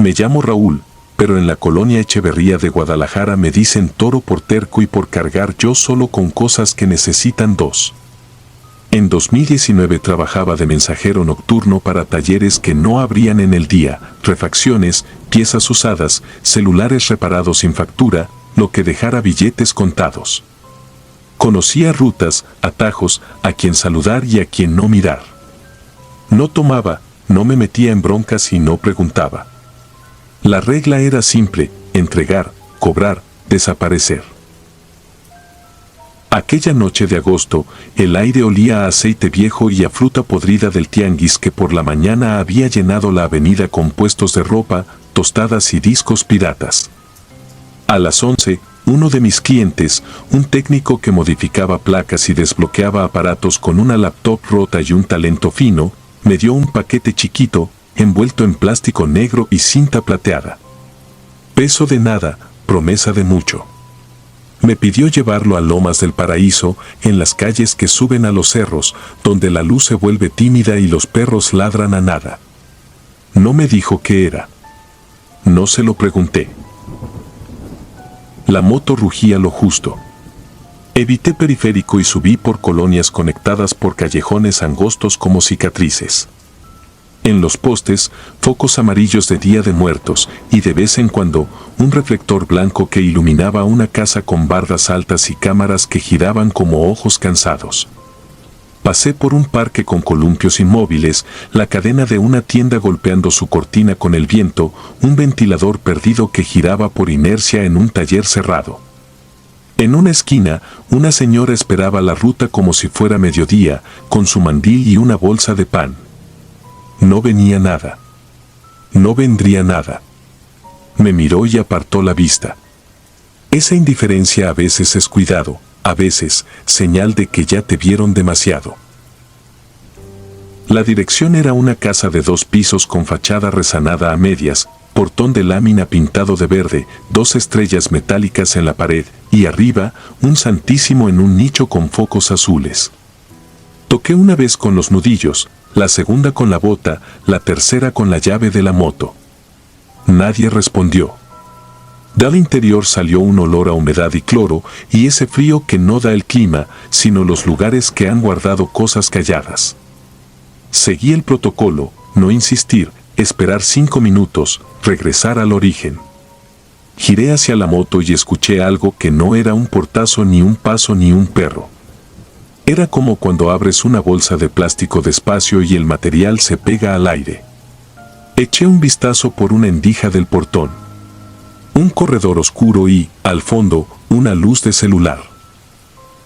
Me llamo Raúl, pero en la colonia Echeverría de Guadalajara me dicen toro por terco y por cargar yo solo con cosas que necesitan dos. En 2019 trabajaba de mensajero nocturno para talleres que no abrían en el día, refacciones, piezas usadas, celulares reparados sin factura, lo que dejara billetes contados. Conocía rutas, atajos, a quien saludar y a quien no mirar. No tomaba, no me metía en broncas y no preguntaba. La regla era simple: entregar, cobrar, desaparecer. Aquella noche de agosto, el aire olía a aceite viejo y a fruta podrida del tianguis que por la mañana había llenado la avenida con puestos de ropa, tostadas y discos piratas. A las 11, uno de mis clientes, un técnico que modificaba placas y desbloqueaba aparatos con una laptop rota y un talento fino, me dio un paquete chiquito, envuelto en plástico negro y cinta plateada. Peso de nada, promesa de mucho. Me pidió llevarlo a Lomas del Paraíso, en las calles que suben a los cerros, donde la luz se vuelve tímida y los perros ladran a nada. No me dijo qué era. No se lo pregunté. La moto rugía lo justo. Evité periférico y subí por colonias conectadas por callejones angostos como cicatrices. En los postes, focos amarillos de Día de Muertos, y de vez en cuando, un reflector blanco que iluminaba una casa con bardas altas y cámaras que giraban como ojos cansados. Pasé por un parque con columpios inmóviles, la cadena de una tienda golpeando su cortina con el viento, un ventilador perdido que giraba por inercia en un taller cerrado. En una esquina, una señora esperaba la ruta como si fuera mediodía, con su mandil y una bolsa de pan. No venía nada. No vendría nada. Me miró y apartó la vista. Esa indiferencia a veces es cuidado, a veces, señal de que ya te vieron demasiado. La dirección era una casa de 2 pisos con fachada rezanada a medias, portón de lámina pintado de verde, 2 estrellas metálicas en la pared, y arriba, un santísimo en un nicho con focos azules. Toqué una vez con los nudillos, la segunda con la bota, la tercera con la llave de la moto. Nadie respondió. Del interior salió un olor a humedad y cloro, y ese frío que no da el clima, sino los lugares que han guardado cosas calladas. Seguí el protocolo: no insistir, esperar 5 minutos, regresar al origen. Giré hacia la moto y escuché algo que no era un portazo, ni un paso, ni un perro. Era como cuando abres una bolsa de plástico despacio y el material se pega al aire. Eché un vistazo por una endija del portón. Un corredor oscuro y, al fondo, una luz de celular.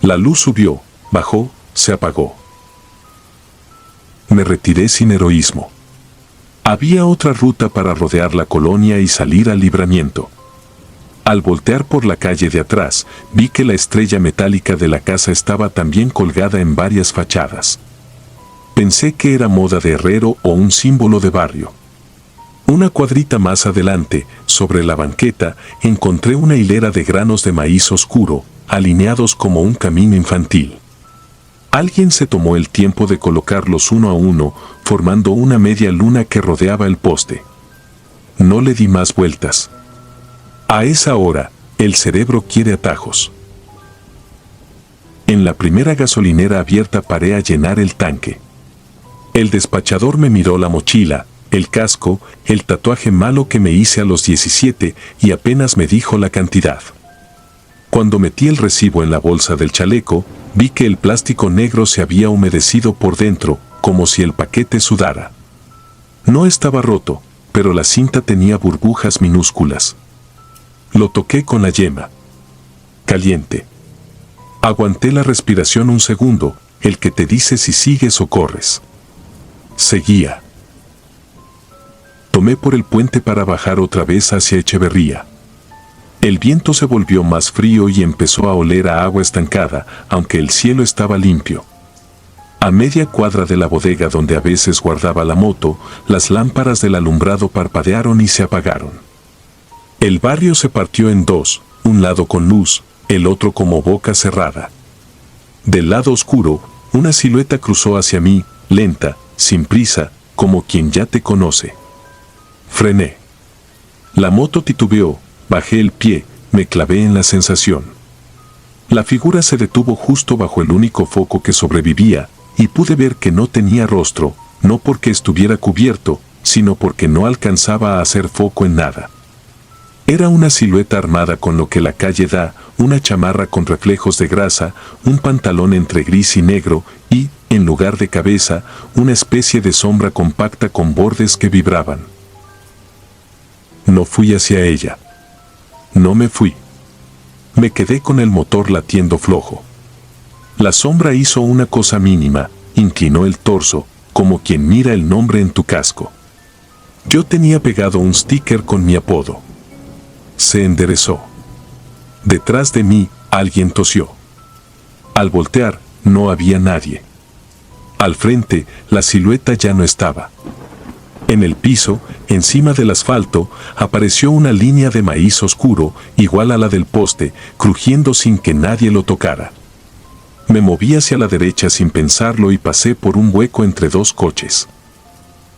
La luz subió, bajó, se apagó. Me retiré sin heroísmo. Había otra ruta para rodear la colonia y salir al Libramiento. Al voltear por la calle de atrás, vi que la estrella metálica de la casa estaba también colgada en varias fachadas. Pensé que era moda de herrero o un símbolo de barrio. Una cuadrita más adelante, sobre la banqueta, encontré una hilera de granos de maíz oscuro, alineados como un camino infantil. Alguien se tomó el tiempo de colocarlos uno a uno, formando una media luna que rodeaba el poste. No le di más vueltas. A esa hora, el cerebro quiere atajos. En la primera gasolinera abierta paré a llenar el tanque. El despachador me miró la mochila, el casco, el tatuaje malo que me hice a los 17 y apenas me dijo la cantidad. Cuando metí el recibo en la bolsa del chaleco, vi que el plástico negro se había humedecido por dentro, como si el paquete sudara. No estaba roto, pero la cinta tenía burbujas minúsculas. Lo toqué con la yema. Caliente. Aguanté la respiración un segundo, el que te dice si sigues o corres. Seguía. Tomé por el puente para bajar otra vez hacia Echeverría. El viento se volvió más frío y empezó a oler a agua estancada, aunque el cielo estaba limpio. A media cuadra de la bodega donde a veces guardaba la moto, las lámparas del alumbrado parpadearon y se apagaron. El barrio se partió en dos, un lado con luz, el otro como boca cerrada. Del lado oscuro, una silueta cruzó hacia mí, lenta, sin prisa, como quien ya te conoce. Frené. La moto titubeó, bajé el pie, me clavé en la sensación. La figura se detuvo justo bajo el único foco que sobrevivía, y pude ver que no tenía rostro, no porque estuviera cubierto, sino porque no alcanzaba a hacer foco en nada. Era una silueta armada con lo que la calle da, una chamarra con reflejos de grasa, un pantalón entre gris y negro y, en lugar de cabeza, una especie de sombra compacta con bordes que vibraban. No fui hacia ella. No me fui. Me quedé con el motor latiendo flojo. La sombra hizo una cosa mínima, inclinó el torso, como quien mira el nombre en tu casco. Yo tenía pegado un sticker con mi apodo. Se enderezó. Detrás de mí, alguien tosió. Al voltear, no había nadie. Al frente, la silueta ya no estaba. En el piso, encima del asfalto, apareció una línea de maíz oscuro, igual a la del poste, crujiendo sin que nadie lo tocara. Me moví hacia la derecha sin pensarlo y pasé por un hueco entre dos coches.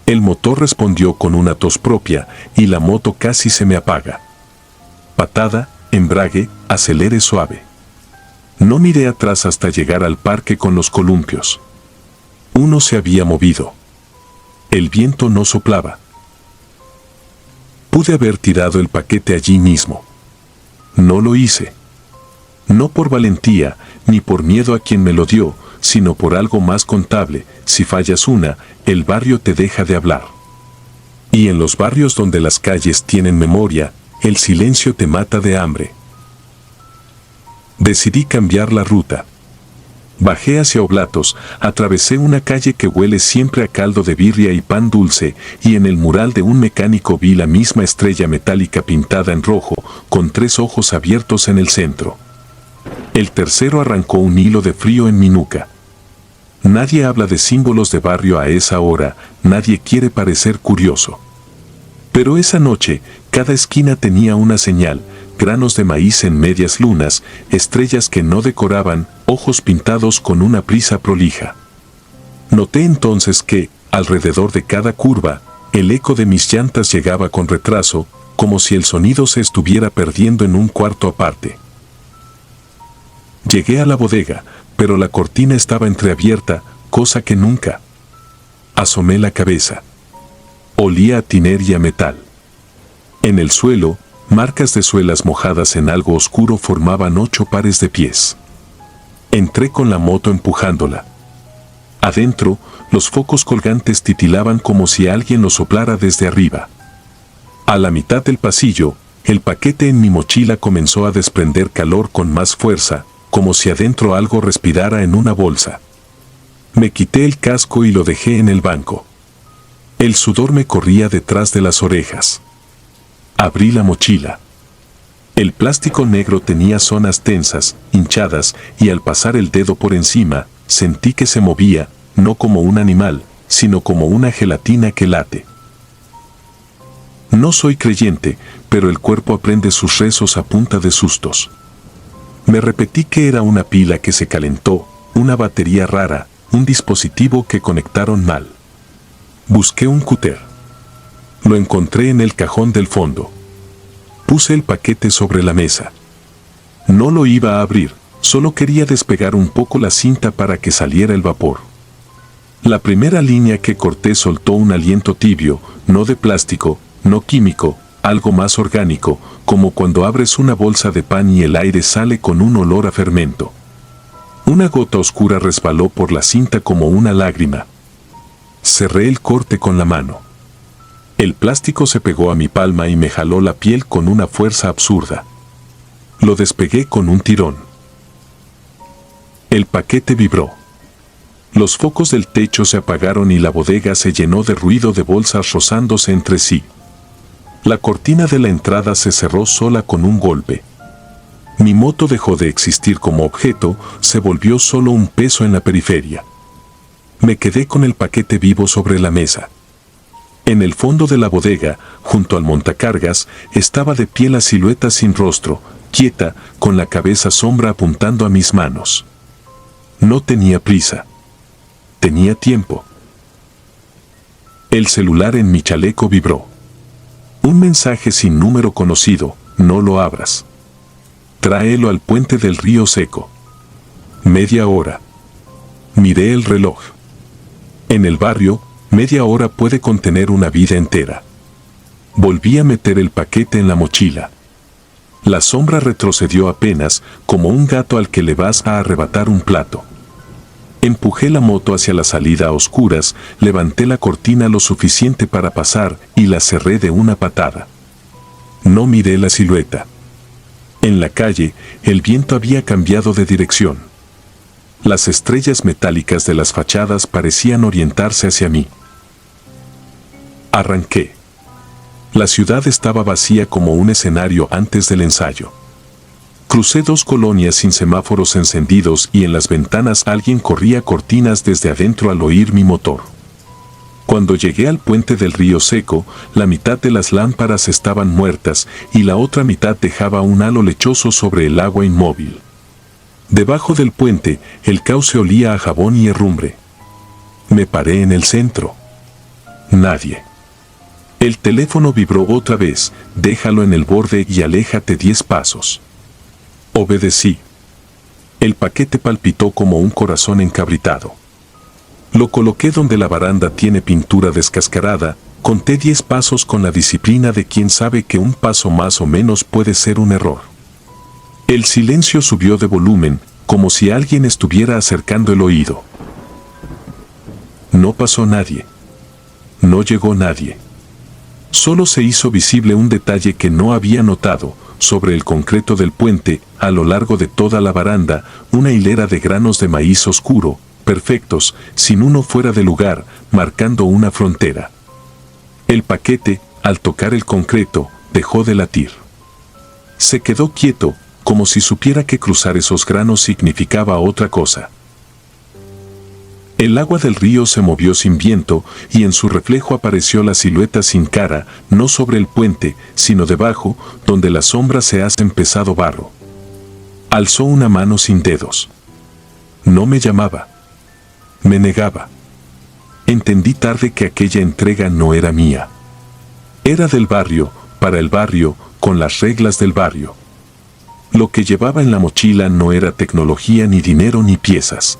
El motor respondió con una tos propia y la moto casi se me apaga. Patada, embrague, acelere suave. No miré atrás hasta llegar al parque con los columpios. Uno se había movido. El viento no soplaba. Pude haber tirado el paquete allí mismo. No lo hice. No por valentía, ni por miedo a quien me lo dio, sino por algo más contable. Si fallas una, el barrio te deja de hablar. Y en los barrios donde las calles tienen memoria, el silencio te mata de hambre. Decidí cambiar la ruta. Bajé hacia Oblatos, atravesé una calle que huele siempre a caldo de birria y pan dulce, y en el mural de un mecánico vi la misma estrella metálica pintada en rojo, con 3 ojos abiertos en el centro. El tercero arrancó un hilo de frío en mi nuca. Nadie habla de símbolos de barrio a esa hora, nadie quiere parecer curioso. Pero esa noche, cada esquina tenía una señal, granos de maíz en medias lunas, estrellas que no decoraban, ojos pintados con una prisa prolija. Noté entonces que, alrededor de cada curva, el eco de mis llantas llegaba con retraso, como si el sonido se estuviera perdiendo en un cuarto aparte. Llegué a la bodega, pero la cortina estaba entreabierta, cosa que nunca. Asomé la cabeza. Olía a tiner y a metal. En el suelo, marcas de suelas mojadas en algo oscuro formaban 8 pares de pies. Entré con la moto empujándola. Adentro, los focos colgantes titilaban como si alguien los soplara desde arriba. A la mitad del pasillo, el paquete en mi mochila comenzó a desprender calor con más fuerza, como si adentro algo respirara en una bolsa. Me quité el casco y lo dejé en el banco. El sudor me corría detrás de las orejas. Abrí la mochila. El plástico negro tenía zonas tensas, hinchadas, y al pasar el dedo por encima, sentí que se movía, no como un animal, sino como una gelatina que late. No soy creyente, pero el cuerpo aprende sus rezos a punta de sustos. Me repetí que era una pila que se calentó, una batería rara, un dispositivo que conectaron mal. Busqué un cúter. Lo encontré en el cajón del fondo. Puse el paquete sobre la mesa. No lo iba a abrir, solo quería despegar un poco la cinta para que saliera el vapor. La primera línea que corté soltó un aliento tibio, no de plástico, no químico, algo más orgánico, como cuando abres una bolsa de pan y el aire sale con un olor a fermento. Una gota oscura resbaló por la cinta como una lágrima. Cerré el corte con la mano. El plástico se pegó a mi palma y me jaló la piel con una fuerza absurda. Lo despegué con un tirón. El paquete vibró. Los focos del techo se apagaron y la bodega se llenó de ruido de bolsas rozándose entre sí. La cortina de la entrada se cerró sola con un golpe. Mi moto dejó de existir como objeto, se volvió solo un peso en la periferia. Me quedé con el paquete vivo sobre la mesa. En el fondo de la bodega, junto al montacargas, estaba de pie la silueta sin rostro, quieta, con la cabeza sombra apuntando a mis manos. No tenía prisa. Tenía tiempo. El celular en mi chaleco vibró. Un mensaje sin número conocido, no lo abras. Tráelo al puente del río seco. Media hora. Miré el reloj. En el barrio, media hora puede contener una vida entera. Volví a meter el paquete en la mochila. La sombra retrocedió apenas, como un gato al que le vas a arrebatar un plato. Empujé la moto hacia la salida a oscuras, levanté la cortina lo suficiente para pasar y la cerré de una patada. No miré la silueta. En la calle, el viento había cambiado de dirección. Las estrellas metálicas de las fachadas parecían orientarse hacia mí. Arranqué. La ciudad estaba vacía como un escenario antes del ensayo. Crucé 2 colonias sin semáforos encendidos y en las ventanas alguien corría cortinas desde adentro al oír mi motor. Cuando llegué al puente del río seco, la mitad de las lámparas estaban muertas y la otra mitad dejaba un halo lechoso sobre el agua inmóvil. Debajo del puente, el cauce olía a jabón y herrumbre. Me paré en el centro. Nadie. El teléfono vibró otra vez, déjalo en el borde y aléjate 10 pasos. Obedecí. El paquete palpitó como un corazón encabritado. Lo coloqué donde la baranda tiene pintura descascarada, conté 10 pasos con la disciplina de quien sabe que un paso más o menos puede ser un error. El silencio subió de volumen, como si alguien estuviera acercando el oído. No pasó nadie. No llegó nadie. Solo se hizo visible un detalle que no había notado. Sobre el concreto del puente, a lo largo de toda la baranda, una hilera de granos de maíz oscuro, perfectos, sin uno fuera de lugar, marcando una frontera. El paquete, al tocar el concreto, dejó de latir. Se quedó quieto, como si supiera que cruzar esos granos significaba otra cosa. El agua del río se movió sin viento y en su reflejo apareció la silueta sin cara, no sobre el puente, sino debajo, donde las sombras se hacen pesado barro. Alzó una mano sin dedos. No me llamaba. Me negaba. Entendí tarde que aquella entrega no era mía. Era del barrio, para el barrio, con las reglas del barrio. Lo que llevaba en la mochila no era tecnología ni dinero ni piezas.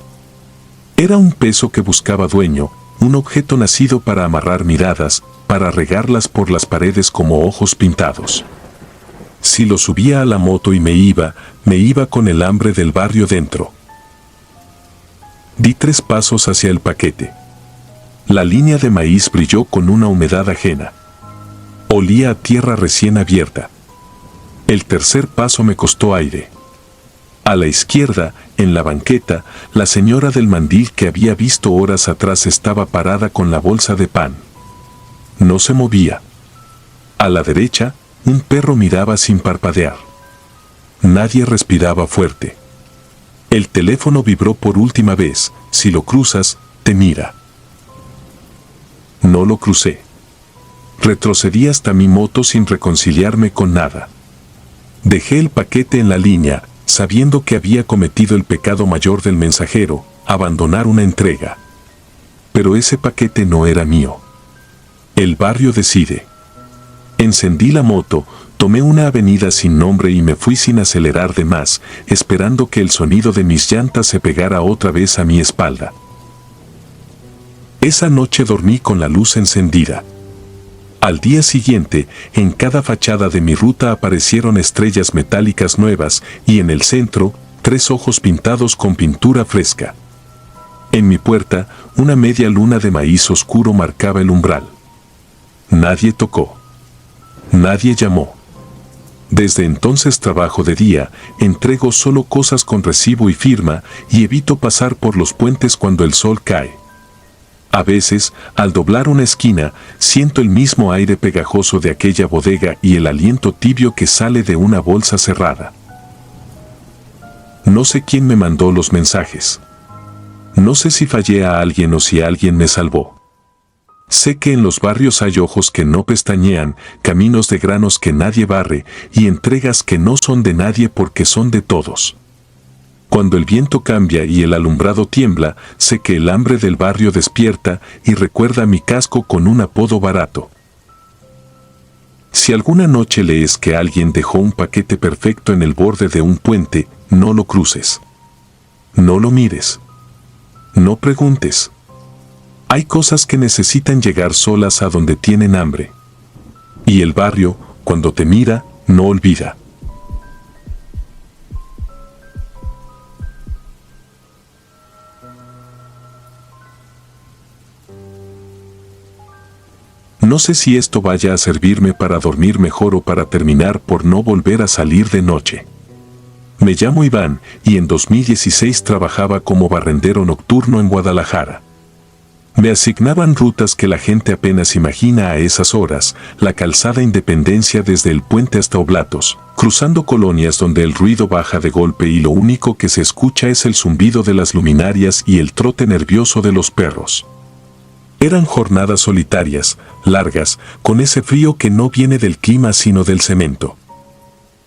Era un peso que buscaba dueño, un objeto nacido para amarrar miradas, para regarlas por las paredes como ojos pintados. Si lo subía a la moto y me iba con el hambre del barrio dentro. Di 3 pasos hacia el paquete. La línea de maíz brilló con una humedad ajena. Olía a tierra recién abierta. El tercer paso me costó aire. A la izquierda, en la banqueta, la señora del mandil que había visto horas atrás estaba parada con la bolsa de pan. No se movía. A la derecha, un perro miraba sin parpadear. Nadie respiraba fuerte. El teléfono vibró por última vez. Si lo cruzas, te mira. No lo crucé. Retrocedí hasta mi moto sin reconciliarme con nada. Dejé el paquete en la línea, sabiendo que había cometido el pecado mayor del mensajero, abandonar una entrega. Pero ese paquete no era mío. El barrio decide. Encendí la moto, tomé una avenida sin nombre y me fui sin acelerar de más, esperando que el sonido de mis llantas se pegara otra vez a mi espalda. Esa noche dormí con la luz encendida. Al día siguiente, en cada fachada de mi ruta aparecieron estrellas metálicas nuevas y en el centro, 3 ojos pintados con pintura fresca. En mi puerta, una media luna de maíz oscuro marcaba el umbral. Nadie tocó. Nadie llamó. Desde entonces trabajo de día, entrego solo cosas con recibo y firma y evito pasar por los puentes cuando el sol cae. A veces, al doblar una esquina, siento el mismo aire pegajoso de aquella bodega y el aliento tibio que sale de una bolsa cerrada. No sé quién me mandó los mensajes. No sé si fallé a alguien o si alguien me salvó. Sé que en los barrios hay ojos que no pestañean, caminos de granos que nadie barre y entregas que no son de nadie porque son de todos. Cuando el viento cambia y el alumbrado tiembla, sé que el hambre del barrio despierta y recuerda mi casco con un apodo barato. Si alguna noche lees que alguien dejó un paquete perfecto en el borde de un puente, no lo cruces. No lo mires. No preguntes. Hay cosas que necesitan llegar solas a donde tienen hambre. Y el barrio, cuando te mira, no olvida. No sé si esto vaya a servirme para dormir mejor o para terminar por no volver a salir de noche. Me llamo Iván y en 2016 trabajaba como barrendero nocturno en Guadalajara. Me asignaban rutas que la gente apenas imagina a esas horas, la calzada Independencia desde el puente hasta Oblatos, cruzando colonias donde el ruido baja de golpe y lo único que se escucha es el zumbido de las luminarias y el trote nervioso de los perros. Eran jornadas solitarias, largas, con ese frío que no viene del clima sino del cemento.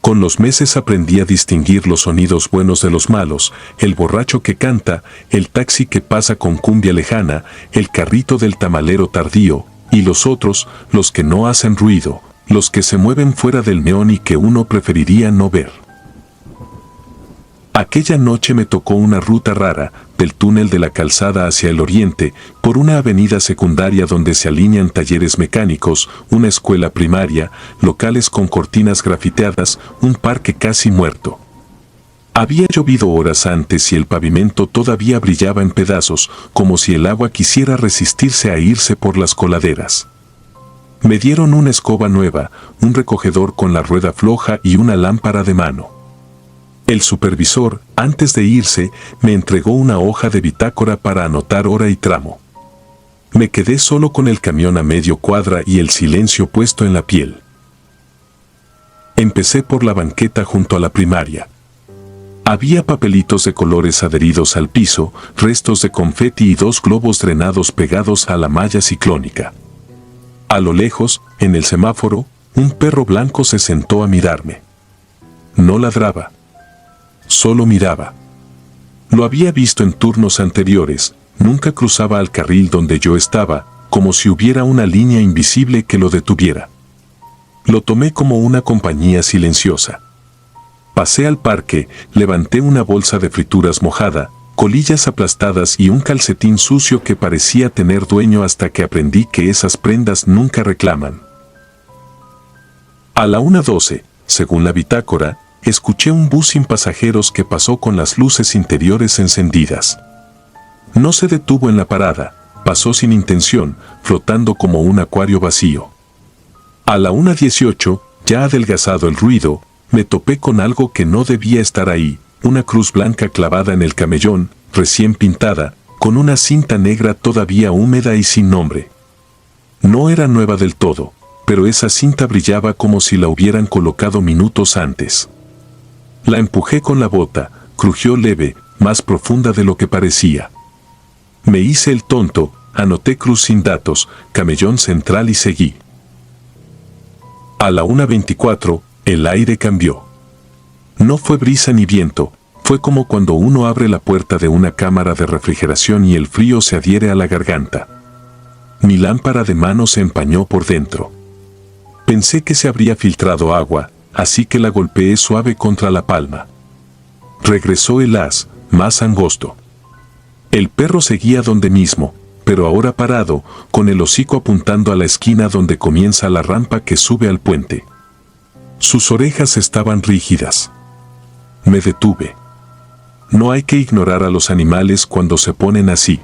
Con los meses aprendí a distinguir los sonidos buenos de los malos, el borracho que canta, el taxi que pasa con cumbia lejana, el carrito del tamalero tardío, y los otros, los que no hacen ruido, los que se mueven fuera del neón y que uno preferiría no ver. Aquella noche me tocó una ruta rara, del túnel de la calzada hacia el oriente, por una avenida secundaria donde se alinean talleres mecánicos, una escuela primaria, locales con cortinas grafiteadas, un parque casi muerto. Había llovido horas antes y el pavimento todavía brillaba en pedazos, como si el agua quisiera resistirse a irse por las coladeras. Me dieron una escoba nueva, un recogedor con la rueda floja y una lámpara de mano. El supervisor, antes de irse, me entregó una hoja de bitácora para anotar hora y tramo. Me quedé solo con el camión a medio cuadra y el silencio puesto en la piel. Empecé por la banqueta junto a la primaria. Había papelitos de colores adheridos al piso, restos de confeti y 2 globos drenados pegados a la malla ciclónica. A lo lejos, en el semáforo, un perro blanco se sentó a mirarme. No ladraba. Solo miraba. Lo había visto en turnos anteriores, nunca cruzaba al carril donde yo estaba, como si hubiera una línea invisible que lo detuviera. Lo tomé como una compañía silenciosa. Pasé al parque, levanté una bolsa de frituras mojada, colillas aplastadas y un calcetín sucio que parecía tener dueño hasta que aprendí que esas prendas nunca reclaman. A la 1:12, según la bitácora, escuché un bus sin pasajeros que pasó con las luces interiores encendidas. No se detuvo en la parada, pasó sin intención, flotando como un acuario vacío. A la 1:18, ya adelgazado el ruido, me topé con algo que no debía estar ahí, una cruz blanca clavada en el camellón, recién pintada, con una cinta negra todavía húmeda y sin nombre. No era nueva del todo, pero esa cinta brillaba como si la hubieran colocado minutos antes. La empujé con la bota, crujió leve, más profunda de lo que parecía. Me hice el tonto, anoté cruz sin datos, camellón central y seguí. A la 1:24, el aire cambió. No fue brisa ni viento, fue como cuando uno abre la puerta de una cámara de refrigeración y el frío se adhiere a la garganta. Mi lámpara de mano se empañó por dentro. Pensé que se habría filtrado agua, así que la golpeé suave contra la palma. Regresó el haz, más angosto. El perro seguía donde mismo, pero ahora parado, con el hocico apuntando a la esquina donde comienza la rampa que sube al puente. Sus orejas estaban rígidas. Me detuve. No hay que ignorar a los animales cuando se ponen así.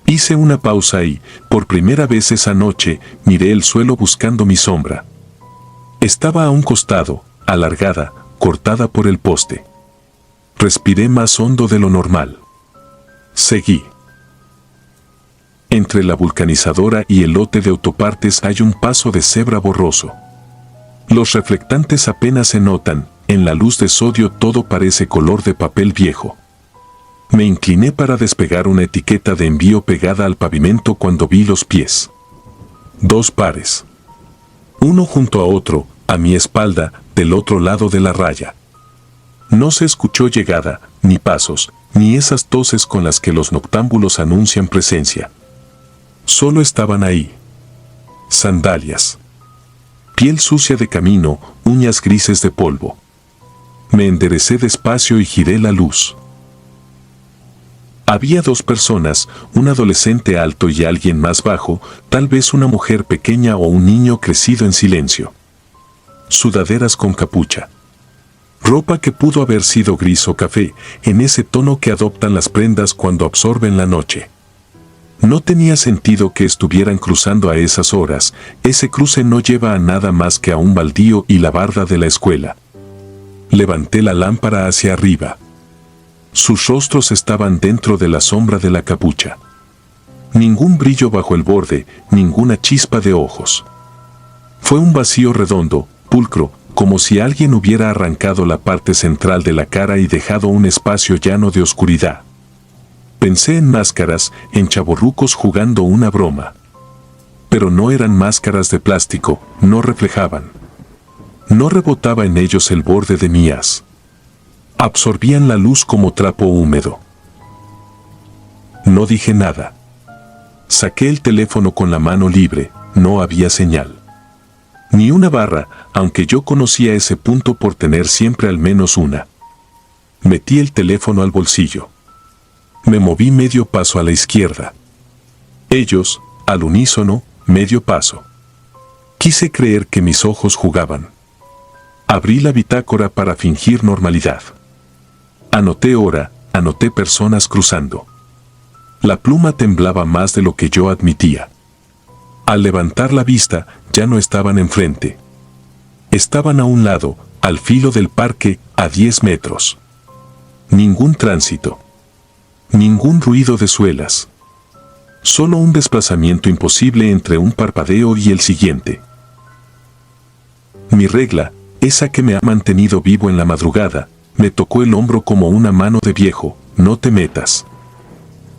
Hice una pausa y, por primera vez esa noche, miré el suelo buscando mi sombra. Estaba a un costado, alargada, cortada por el poste. Respiré más hondo de lo normal. Seguí. Entre la vulcanizadora y el lote de autopartes hay un paso de cebra borroso. Los reflectantes apenas se notan, en la luz de sodio todo parece color de papel viejo. Me incliné para despegar una etiqueta de envío pegada al pavimento cuando vi los pies. 2 pares. Uno junto a otro, a mi espalda, del otro lado de la raya. No se escuchó llegada, ni pasos, ni esas toses con las que los noctámbulos anuncian presencia. Solo estaban ahí. Sandalias. piel sucia de camino, uñas grises de polvo. Me enderecé despacio y giré la luz. Había dos personas, un adolescente alto y alguien más bajo, tal vez una mujer pequeña o un niño crecido en silencio. Sudaderas con capucha. Ropa que pudo haber sido gris o café, en ese tono que adoptan las prendas cuando absorben la noche. No tenía sentido que estuvieran cruzando a esas horas, ese cruce no lleva a nada más que a un baldío y la barda de la escuela. Levanté la lámpara hacia arriba. Sus rostros estaban dentro de la sombra de la capucha. Ningún brillo bajo el borde, ninguna chispa de ojos. Fue un vacío redondo, pulcro, como si alguien hubiera arrancado la parte central de la cara y dejado un espacio llano de oscuridad. Pensé en máscaras, en chavorrucos jugando una broma. Pero no eran máscaras de plástico, no reflejaban. No rebotaba en ellos el borde de mi haz. Absorbían la luz como trapo húmedo. No dije nada. Saqué el teléfono con la mano libre, no había señal. Ni una barra, aunque yo conocía ese punto por tener siempre al menos una. Metí el teléfono al bolsillo. Me moví medio paso a la izquierda. Ellos, al unísono, medio paso. Quise creer que mis ojos jugaban. Abrí la bitácora para fingir normalidad. Anoté hora, anoté personas cruzando. La pluma temblaba más de lo que yo admitía. Al levantar la vista, ya no estaban enfrente. Estaban a un lado, al filo del parque, a 10 metros. Ningún tránsito. Ningún ruido de suelas. Solo un desplazamiento imposible entre un parpadeo y el siguiente. Mi regla, esa que me ha mantenido vivo en la madrugada, me tocó el hombro como una mano de viejo, no te metas.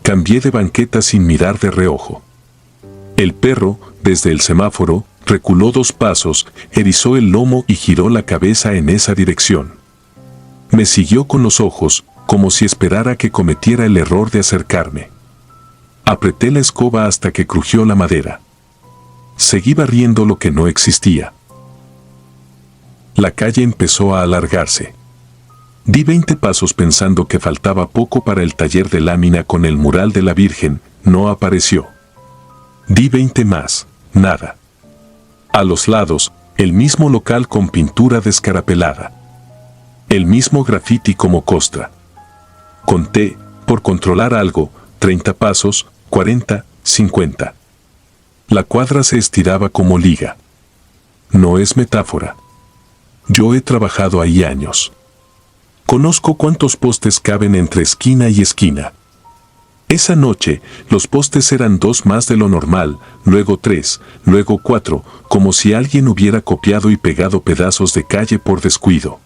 Cambié de banqueta sin mirar de reojo. El perro, desde el semáforo, reculó 2 pasos, erizó el lomo y giró la cabeza en esa dirección. Me siguió con los ojos, como si esperara que cometiera el error de acercarme. Apreté la escoba hasta que crujió la madera. Seguí barriendo lo que no existía. La calle empezó a alargarse. Di 20 pasos pensando que faltaba poco para el taller de lámina con el mural de la Virgen, no apareció. Di 20 más, nada. A los lados, el mismo local con pintura descarapelada. El mismo grafiti como costra. Conté, por controlar algo, 30 pasos, 40, 50. La cuadra se estiraba como liga. No es metáfora. Yo he trabajado ahí años. Conozco cuántos postes caben entre esquina y esquina. Esa noche, los postes eran 2 más de lo normal, luego 3, luego 4, como si alguien hubiera copiado y pegado pedazos de calle por descuido.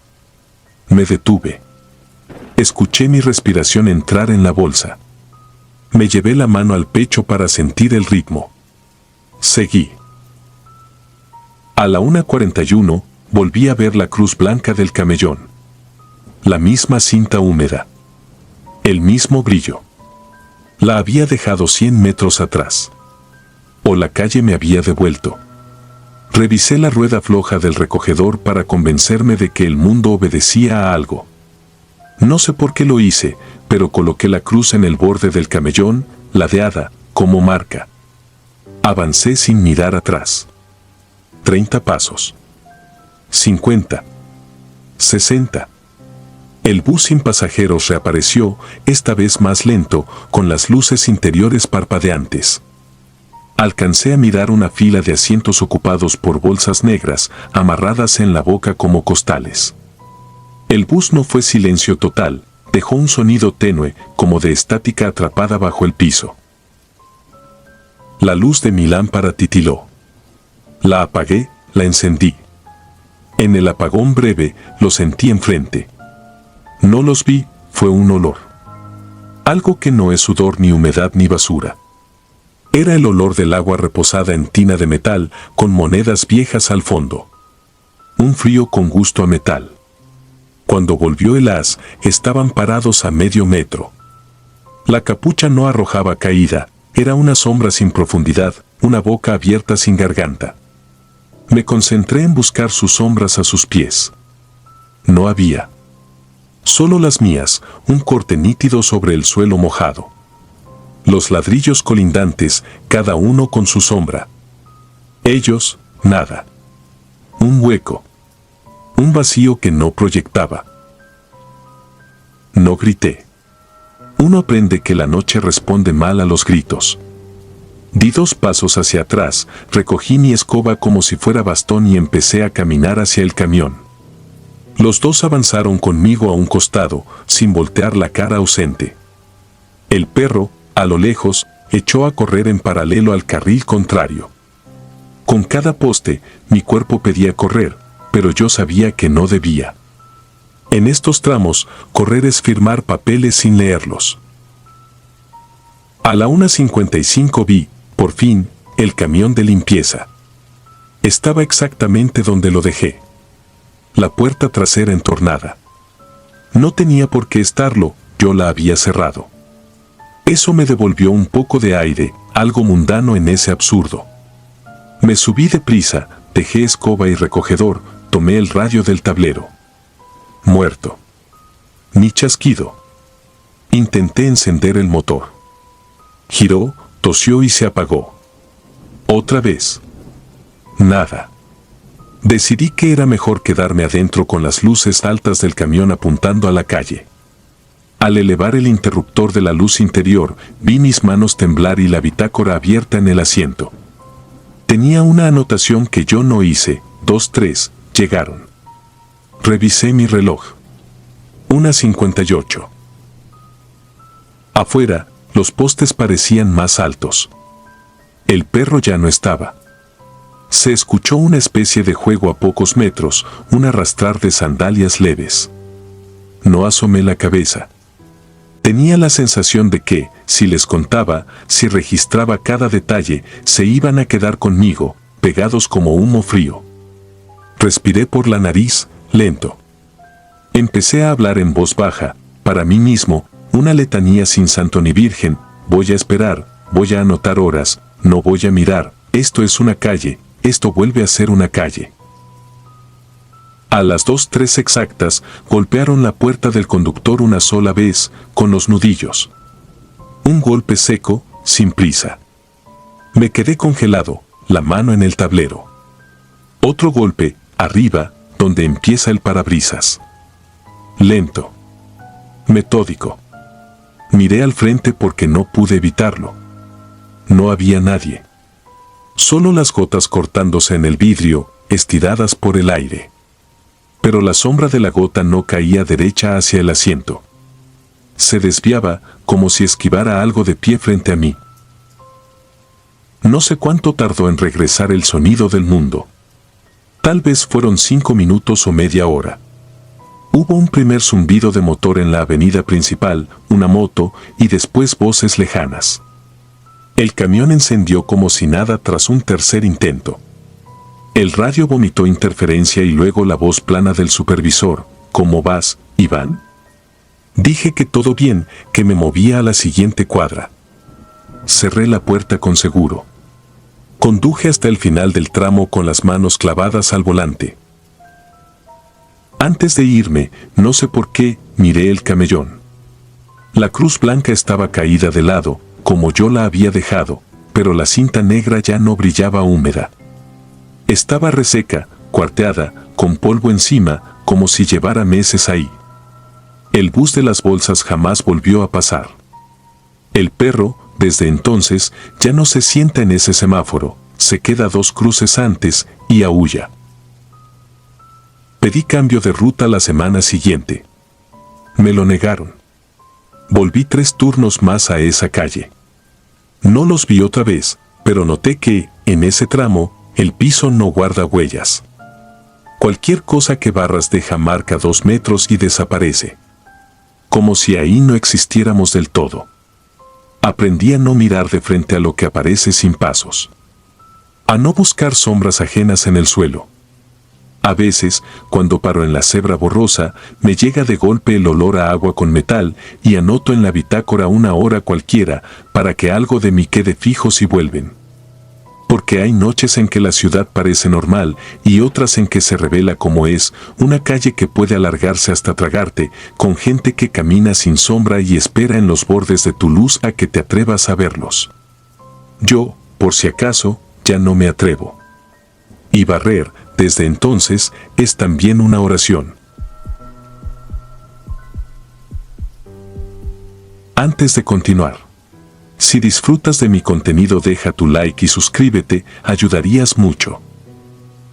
Me detuve. Escuché mi respiración entrar en la bolsa. Me llevé la mano al pecho para sentir el ritmo. Seguí. A la 1:41, volví a ver la cruz blanca del camellón. La misma cinta húmeda. El mismo brillo. La había dejado 100 metros atrás. O la calle me había devuelto. Revisé la rueda floja del recogedor para convencerme de que el mundo obedecía a algo. No sé por qué lo hice, pero coloqué la cruz en el borde del camellón, ladeada, como marca. Avancé sin mirar atrás. 30 pasos. 50. 60. El bus sin pasajeros reapareció, esta vez más lento, con las luces interiores parpadeantes. Alcancé a mirar una fila de asientos ocupados por bolsas negras, amarradas en la boca como costales. El bus no fue silencio total, dejó un sonido tenue, como de estática atrapada bajo el piso. La luz de mi lámpara titiló. La apagué, la encendí. En el apagón breve, lo sentí enfrente. No los vi, fue un olor. Algo que no es sudor ni humedad ni basura. Era el olor del agua reposada en tina de metal, con monedas viejas al fondo. Un frío con gusto a metal. Cuando volvió el haz, estaban parados a medio metro. La capucha no arrojaba caída, era una sombra sin profundidad, una boca abierta sin garganta. Me concentré en buscar sus sombras a sus pies. No había. Solo las mías, un corte nítido sobre el suelo mojado. Los ladrillos colindantes, cada uno con su sombra. Ellos, nada. Un hueco. Un vacío que no proyectaba. No grité. Uno aprende que la noche responde mal a los gritos. Di 2 pasos hacia atrás, recogí mi escoba como si fuera bastón y empecé a caminar hacia el camión. Los dos avanzaron conmigo a un costado, sin voltear la cara ausente. El perro, a lo lejos, echó a correr en paralelo al carril contrario. Con cada poste, mi cuerpo pedía correr, pero yo sabía que no debía. En estos tramos, correr es firmar papeles sin leerlos. A la 1:55 vi, por fin, el camión de limpieza. Estaba exactamente donde lo dejé. La puerta trasera entornada. No tenía por qué estarlo, yo la había cerrado. Eso me devolvió un poco de aire, algo mundano en ese absurdo. Me subí deprisa, dejé escoba y recogedor, tomé el radio del tablero. Muerto. Ni chasquido. Intenté encender el motor. Giró, tosió y se apagó. Otra vez. Nada. Decidí que era mejor quedarme adentro con las luces altas del camión apuntando a la calle. Al elevar el interruptor de la luz interior, vi mis manos temblar y la bitácora abierta en el asiento. Tenía una anotación que yo no hice, 2:03, llegaron. Revisé mi reloj. 1:58. Afuera, los postes parecían más altos. El perro ya no estaba. Se escuchó una especie de juego a pocos metros, un arrastrar de sandalias leves. No asomé la cabeza. Tenía la sensación de que, si les contaba, si registraba cada detalle, se iban a quedar conmigo, pegados como humo frío. Respiré por la nariz, lento. Empecé a hablar en voz baja, para mí mismo, una letanía sin santo ni virgen, voy a esperar, voy a anotar horas, no voy a mirar, esto es una calle, esto vuelve a ser una calle. A las 2:03 exactas, golpearon la puerta del conductor una sola vez, con los nudillos. Un golpe seco, sin prisa. Me quedé congelado, la mano en el tablero. Otro golpe, arriba, donde empieza el parabrisas. Lento. Metódico. Miré al frente porque no pude evitarlo. No había nadie. Solo las gotas cortándose en el vidrio, estiradas por el aire. Pero la sombra de la gota no caía derecha hacia el asiento. Se desviaba, como si esquivara algo de pie frente a mí. No sé cuánto tardó en regresar el sonido del mundo. Tal vez fueron 5 minutos o media hora. Hubo un primer zumbido de motor en la avenida principal, una moto, y después voces lejanas. El camión encendió como si nada tras un tercer intento. El radio vomitó interferencia y luego la voz plana del supervisor. ¿Cómo vas, Iván? Dije que todo bien, que me movía a la siguiente cuadra. Cerré la puerta con seguro. Conduje hasta el final del tramo con las manos clavadas al volante. Antes de irme, no sé por qué, miré el camellón. La cruz blanca estaba caída de lado, como yo la había dejado, pero la cinta negra ya no brillaba húmeda. Estaba reseca, cuarteada, con polvo encima, como si llevara meses ahí. El bus de las bolsas jamás volvió a pasar. El perro, desde entonces, ya no se sienta en ese semáforo, se queda 2 cruces antes y aúlla. Pedí cambio de ruta la semana siguiente. Me lo negaron. Volví 3 turnos más a esa calle. No los vi otra vez, pero noté que, en ese tramo, el piso no guarda huellas. Cualquier cosa que barras deja marca 2 metros y desaparece. Como si ahí no existiéramos del todo. Aprendí a no mirar de frente a lo que aparece sin pasos. A no buscar sombras ajenas en el suelo. A veces, cuando paro en la cebra borrosa, me llega de golpe el olor a agua con metal y anoto en la bitácora una hora cualquiera para que algo de mí quede fijo si vuelven. Porque hay noches en que la ciudad parece normal y otras en que se revela como es, una calle que puede alargarse hasta tragarte, con gente que camina sin sombra y espera en los bordes de tu luz a que te atrevas a verlos. Yo, por si acaso, ya no me atrevo. Y barrer, desde entonces, es también una oración. Antes de continuar, si disfrutas de mi contenido, deja tu like y suscríbete, ayudarías mucho.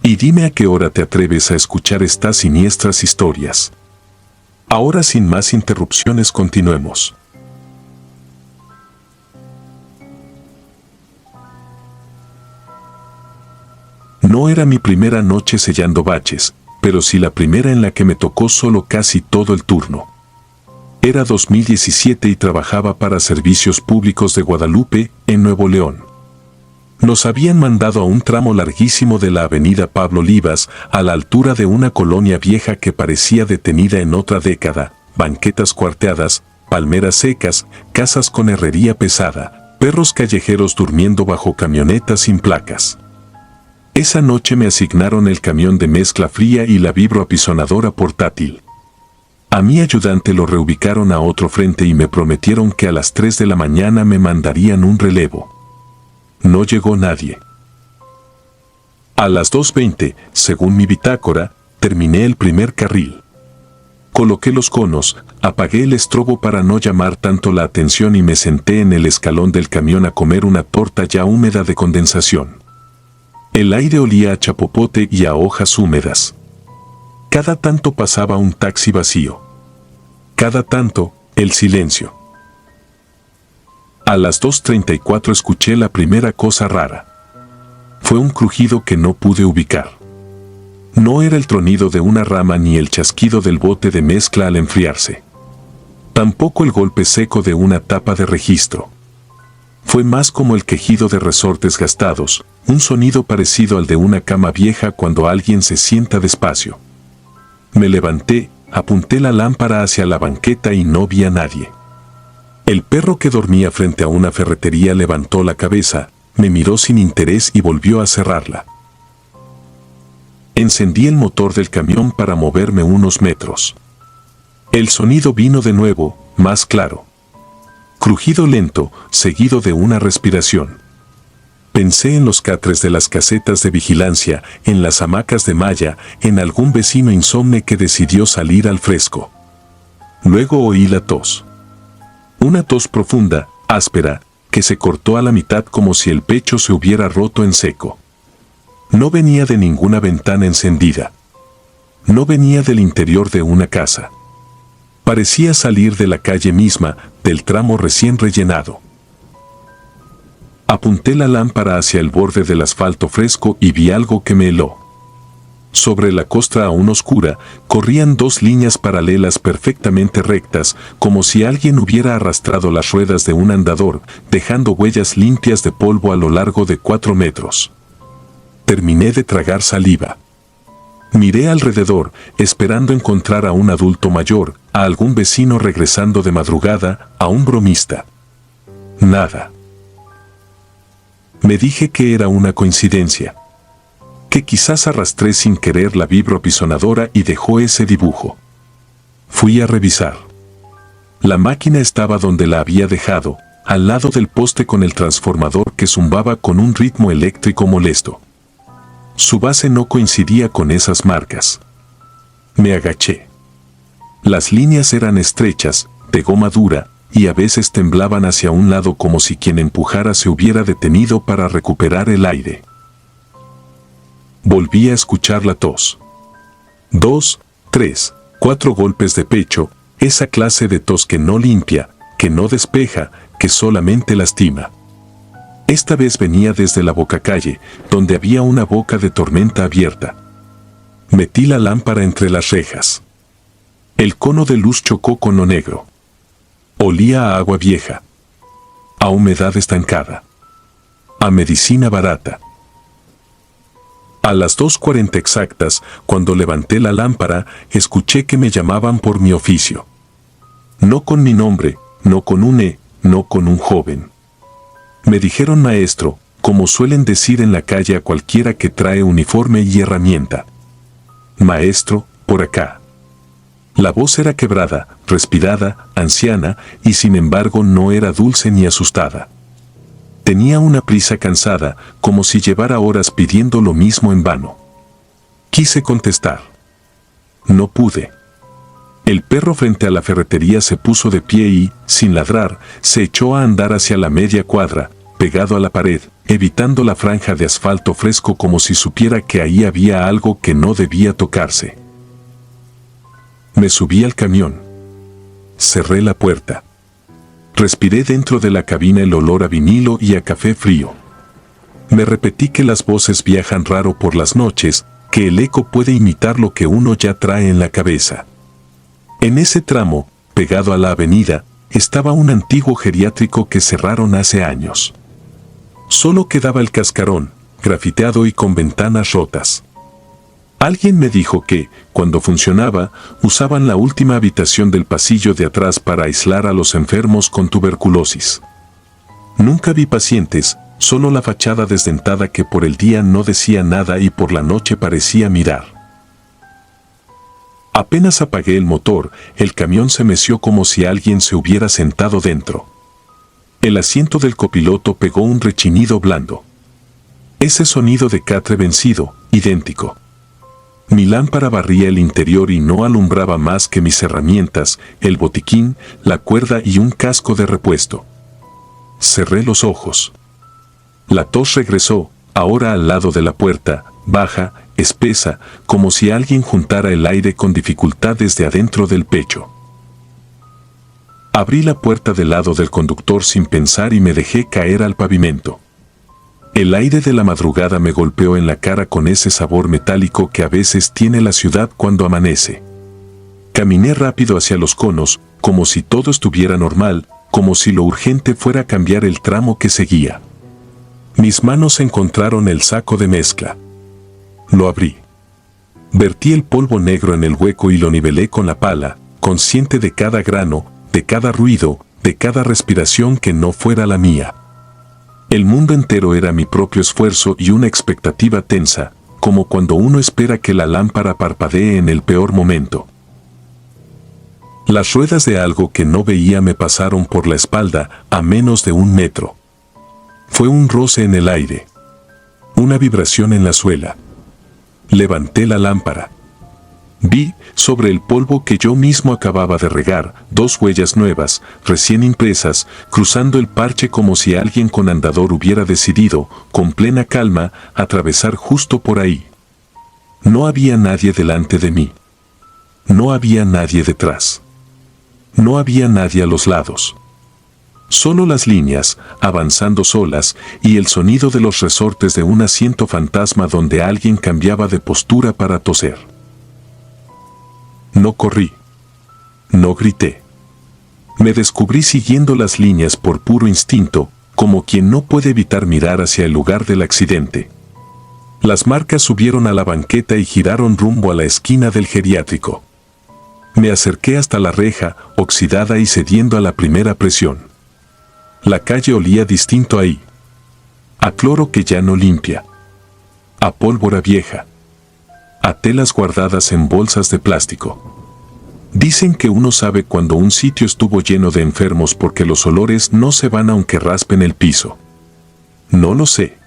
Y dime a qué hora te atreves a escuchar estas siniestras historias. Ahora, sin más interrupciones, continuemos. No era mi primera noche sellando baches, pero sí la primera en la que me tocó solo casi todo el turno. Era 2017 y trabajaba para Servicios Públicos de Guadalupe, en Nuevo León. Nos habían mandado a un tramo larguísimo de la avenida Pablo Olivas, a la altura de una colonia vieja que parecía detenida en otra década, banquetas cuarteadas, palmeras secas, casas con herrería pesada, perros callejeros durmiendo bajo camionetas sin placas. Esa noche me asignaron el camión de mezcla fría y la vibroapisonadora portátil. A mi ayudante lo reubicaron a otro frente y me prometieron que a las 3 de la mañana me mandarían un relevo. No llegó nadie. A las 2:20, según mi bitácora, terminé el primer carril. Coloqué los conos, apagué el estrobo para no llamar tanto la atención y me senté en el escalón del camión a comer una torta ya húmeda de condensación. El aire olía a chapopote y a hojas húmedas. Cada tanto pasaba un taxi vacío. Cada tanto, el silencio. A las 2:34 escuché la primera cosa rara. Fue un crujido que no pude ubicar. No era el tronido de una rama ni el chasquido del bote de mezcla al enfriarse. Tampoco el golpe seco de una tapa de registro. Fue más como el quejido de resortes gastados, un sonido parecido al de una cama vieja cuando alguien se sienta despacio. Me levanté, apunté la lámpara hacia la banqueta y no vi a nadie. El perro que dormía frente a una ferretería levantó la cabeza, me miró sin interés y volvió a cerrarla. Encendí el motor del camión para moverme unos metros. El sonido vino de nuevo, más claro. Crujido lento, seguido de una respiración. Pensé en los catres de las casetas de vigilancia, en las hamacas de malla, en algún vecino insomne que decidió salir al fresco. Luego oí la tos. Una tos profunda, áspera, que se cortó a la mitad como si el pecho se hubiera roto en seco. No venía de ninguna ventana encendida. No venía del interior de una casa. Parecía salir de la calle misma, del tramo recién rellenado. Apunté la lámpara hacia el borde del asfalto fresco y vi algo que me heló. Sobre la costra aún oscura, corrían dos líneas paralelas perfectamente rectas, como si alguien hubiera arrastrado las ruedas de un andador, dejando huellas limpias de polvo a lo largo de 4 metros. Terminé de tragar saliva. Miré alrededor, esperando encontrar a un adulto mayor, a algún vecino regresando de madrugada, a un bromista. Nada. Me dije que era una coincidencia. Que quizás arrastré sin querer la vibroapisonadora y dejó ese dibujo. Fui a revisar. La máquina estaba donde la había dejado, al lado del poste con el transformador que zumbaba con un ritmo eléctrico molesto. Su base no coincidía con esas marcas. Me agaché. Las líneas eran estrechas, de goma dura, y a veces temblaban hacia un lado como si quien empujara se hubiera detenido para recuperar el aire. Volví a escuchar la tos. 2, 3, 4 golpes de pecho, esa clase de tos que no limpia, que no despeja, que solamente lastima. Esta vez venía desde la bocacalle, donde había una boca de tormenta abierta. Metí la lámpara entre las rejas. El cono de luz chocó con lo negro. Olía a agua vieja, a humedad estancada, a medicina barata. A las 2:40 exactas, cuando levanté la lámpara, escuché que me llamaban por mi oficio. No con mi nombre, no con un no con un joven. Me dijeron maestro, como suelen decir en la calle a cualquiera que trae uniforme y herramienta. Maestro, por acá. La voz era quebrada, respirada, anciana, y sin embargo no era dulce ni asustada. Tenía una prisa cansada, como si llevara horas pidiendo lo mismo en vano. Quise contestar. No pude. El perro frente a la ferretería se puso de pie y, sin ladrar, se echó a andar hacia la media cuadra, pegado a la pared, evitando la franja de asfalto fresco como si supiera que ahí había algo que no debía tocarse. Me subí al camión. Cerré la puerta. Respiré dentro de la cabina el olor a vinilo y a café frío. Me repetí que las voces viajan raro por las noches, que el eco puede imitar lo que uno ya trae en la cabeza. En ese tramo, pegado a la avenida, estaba un antiguo geriátrico que cerraron hace años. Solo quedaba el cascarón, grafiteado y con ventanas rotas. Alguien me dijo que, cuando funcionaba, usaban la última habitación del pasillo de atrás para aislar a los enfermos con tuberculosis. Nunca vi pacientes, solo la fachada desdentada que por el día no decía nada y por la noche parecía mirar. Apenas apagué el motor, el camión se meció como si alguien se hubiera sentado dentro. El asiento del copiloto pegó un rechinido blando. Ese sonido de catre vencido, idéntico. Mi lámpara barría el interior y no alumbraba más que mis herramientas, el botiquín, la cuerda y un casco de repuesto. Cerré los ojos. La tos regresó, ahora al lado de la puerta, baja, espesa, como si alguien juntara el aire con dificultad desde adentro del pecho. Abrí la puerta del lado del conductor sin pensar y me dejé caer al pavimento. El aire de la madrugada me golpeó en la cara con ese sabor metálico que a veces tiene la ciudad cuando amanece. Caminé rápido hacia los conos, como si todo estuviera normal, como si lo urgente fuera cambiar el tramo que seguía. Mis manos encontraron el saco de mezcla. Lo abrí. Vertí el polvo negro en el hueco y lo nivelé con la pala, consciente de cada grano, de cada ruido, de cada respiración que no fuera la mía. El mundo entero era mi propio esfuerzo y una expectativa tensa, como cuando uno espera que la lámpara parpadee en el peor momento. Las ruedas de algo que no veía me pasaron por la espalda a menos de 1 metro. Fue un roce en el aire. Una vibración en la suela. Levanté la lámpara. Vi, sobre el polvo que yo mismo acababa de regar, 2 huellas nuevas, recién impresas, cruzando el parche como si alguien con andador hubiera decidido, con plena calma, atravesar justo por ahí. No había nadie delante de mí. No había nadie detrás. No había nadie a los lados. Solo las líneas, avanzando solas, y el sonido de los resortes de un asiento fantasma donde alguien cambiaba de postura para toser. No corrí. No grité. Me descubrí siguiendo las líneas por puro instinto, como quien no puede evitar mirar hacia el lugar del accidente. Las marcas subieron a la banqueta y giraron rumbo a la esquina del geriátrico. Me acerqué hasta la reja, oxidada y cediendo a la primera presión. La calle olía distinto ahí. A cloro que ya no limpia. A pólvora vieja. A telas guardadas en bolsas de plástico. Dicen que uno sabe cuando un sitio estuvo lleno de enfermos porque los olores no se van aunque raspen el piso. No lo sé.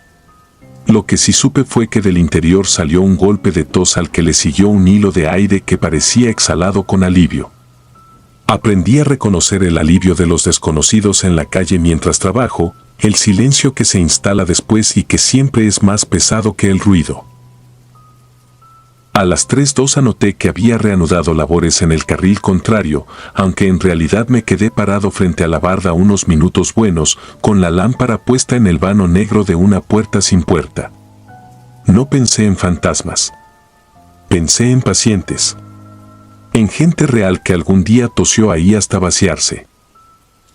Lo que sí supe fue que del interior salió un golpe de tos al que le siguió un hilo de aire que parecía exhalado con alivio. Aprendí a reconocer el alivio de los desconocidos en la calle mientras trabajo, el silencio que se instala después y que siempre es más pesado que el ruido. A las 3:02 anoté que había reanudado labores en el carril contrario, aunque en realidad me quedé parado frente a la barda unos minutos buenos, con la lámpara puesta en el vano negro de una puerta sin puerta. No pensé en fantasmas. Pensé en pacientes. En gente real que algún día tosió ahí hasta vaciarse.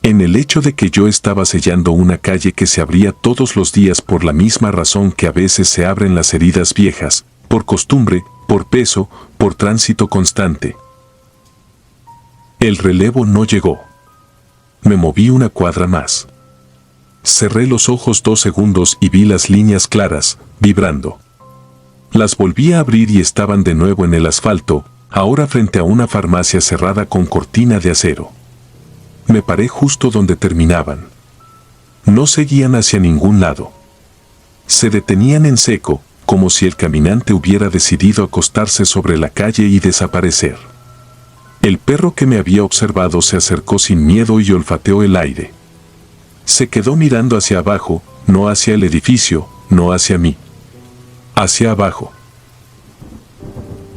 En el hecho de que yo estaba sellando una calle que se abría todos los días por la misma razón que a veces se abren las heridas viejas, por costumbre, por peso, por tránsito constante. El relevo no llegó. Me moví una cuadra más. Cerré los ojos 2 segundos y vi las líneas claras, vibrando. Las volví a abrir y estaban de nuevo en el asfalto, ahora frente a una farmacia cerrada con cortina de acero. Me paré justo donde terminaban. No seguían hacia ningún lado. Se detenían en seco, como si el caminante hubiera decidido acostarse sobre la calle y desaparecer. El perro que me había observado se acercó sin miedo y olfateó el aire. Se quedó mirando hacia abajo, no hacia el edificio, no hacia mí. Hacia abajo.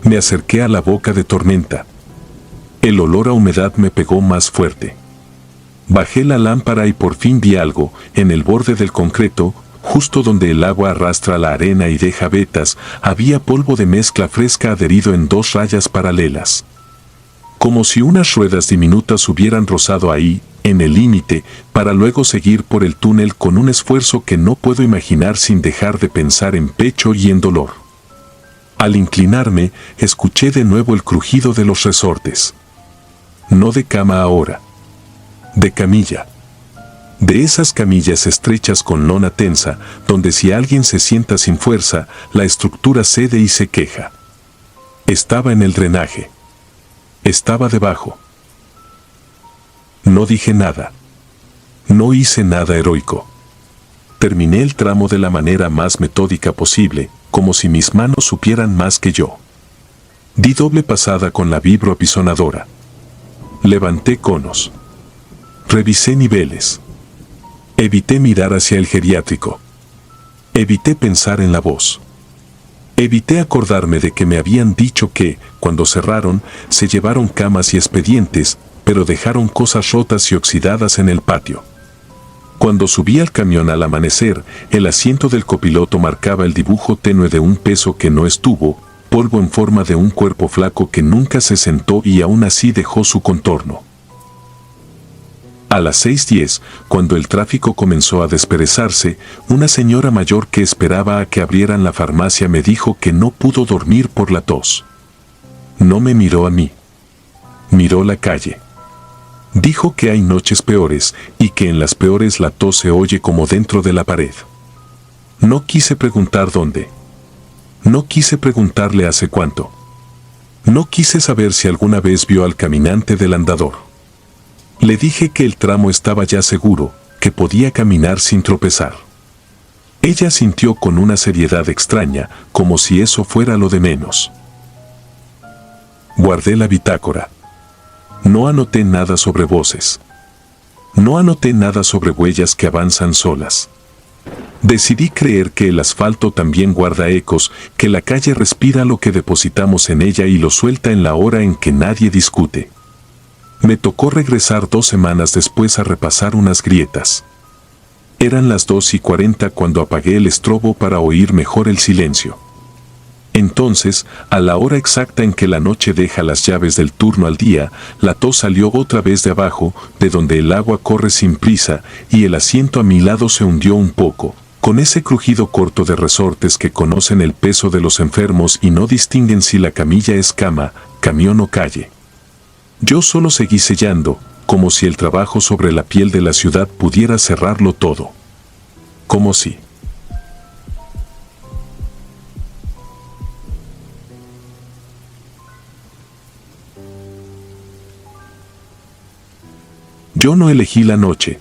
Me acerqué a la boca de tormenta. El olor a humedad me pegó más fuerte. Bajé la lámpara y por fin vi algo, en el borde del concreto, justo donde el agua arrastra la arena y deja vetas, había polvo de mezcla fresca adherido en 2 rayas paralelas. Como si unas ruedas diminutas hubieran rozado ahí, en el límite, para luego seguir por el túnel con un esfuerzo que no puedo imaginar sin dejar de pensar en pecho y en dolor. Al inclinarme, escuché de nuevo el crujido de los resortes. No de cama ahora. De camilla. De esas camillas estrechas con lona tensa, donde si alguien se sienta sin fuerza, la estructura cede y se queja. Estaba en el drenaje. Estaba debajo. No dije nada. No hice nada heroico. Terminé el tramo de la manera más metódica posible, como si mis manos supieran más que yo. Di doble pasada con la vibroapisonadora. Levanté conos. Revisé niveles. Evité mirar hacia el geriátrico. Evité pensar en la voz. Evité acordarme de que me habían dicho que, cuando cerraron, se llevaron camas y expedientes, pero dejaron cosas rotas y oxidadas en el patio. Cuando subí al camión al amanecer, el asiento del copiloto marcaba el dibujo tenue de un peso que no estuvo, polvo en forma de un cuerpo flaco que nunca se sentó y aún así dejó su contorno. A las 6:10, cuando el tráfico comenzó a desperezarse, una señora mayor que esperaba a que abrieran la farmacia me dijo que no pudo dormir por la tos. No me miró a mí. Miró la calle. Dijo que hay noches peores y que en las peores la tos se oye como dentro de la pared. No quise preguntar dónde. No quise preguntarle hace cuánto. No quise saber si alguna vez vio al caminante del andador. Le dije que el tramo estaba ya seguro, que podía caminar sin tropezar. Ella sintió con una seriedad extraña, como si eso fuera lo de menos. Guardé la bitácora. No anoté nada sobre voces. No anoté nada sobre huellas que avanzan solas. Decidí creer que el asfalto también guarda ecos, que la calle respira lo que depositamos en ella y lo suelta en la hora en que nadie discute. Me tocó regresar 2 semanas después a repasar unas grietas. Eran las 2:40 cuando apagué el estrobo para oír mejor el silencio. Entonces, a la hora exacta en que la noche deja las llaves del turno al día, la tos salió otra vez de abajo, de donde el agua corre sin prisa, y el asiento a mi lado se hundió un poco, con ese crujido corto de resortes que conocen el peso de los enfermos y no distinguen si la camilla es cama, camión o calle. Yo solo seguí sellando, como si el trabajo sobre la piel de la ciudad pudiera cerrarlo todo. Como si. Yo no elegí la noche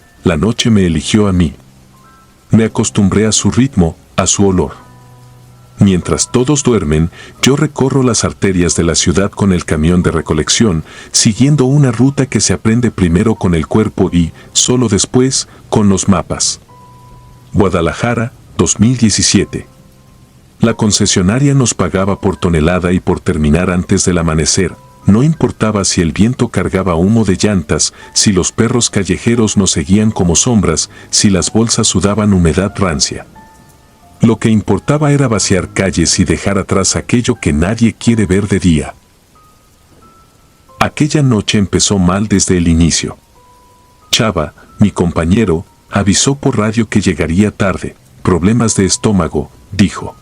me eligió a mí. Me acostumbré a su ritmo, a su olor. Mientras todos duermen, yo recorro las arterias de la ciudad con el camión de recolección, siguiendo una ruta que se aprende primero con el cuerpo y, solo después, con los mapas. Guadalajara, 2017. La concesionaria nos pagaba por tonelada y por terminar antes del amanecer. No importaba si el viento cargaba humo de llantas, si los perros callejeros nos seguían como sombras, si las bolsas sudaban humedad rancia. Lo que importaba era vaciar calles y dejar atrás aquello que nadie quiere ver de día. Aquella noche empezó mal desde el inicio. Chava, mi compañero, avisó por radio que llegaría tarde. Problemas de estómago, dijo.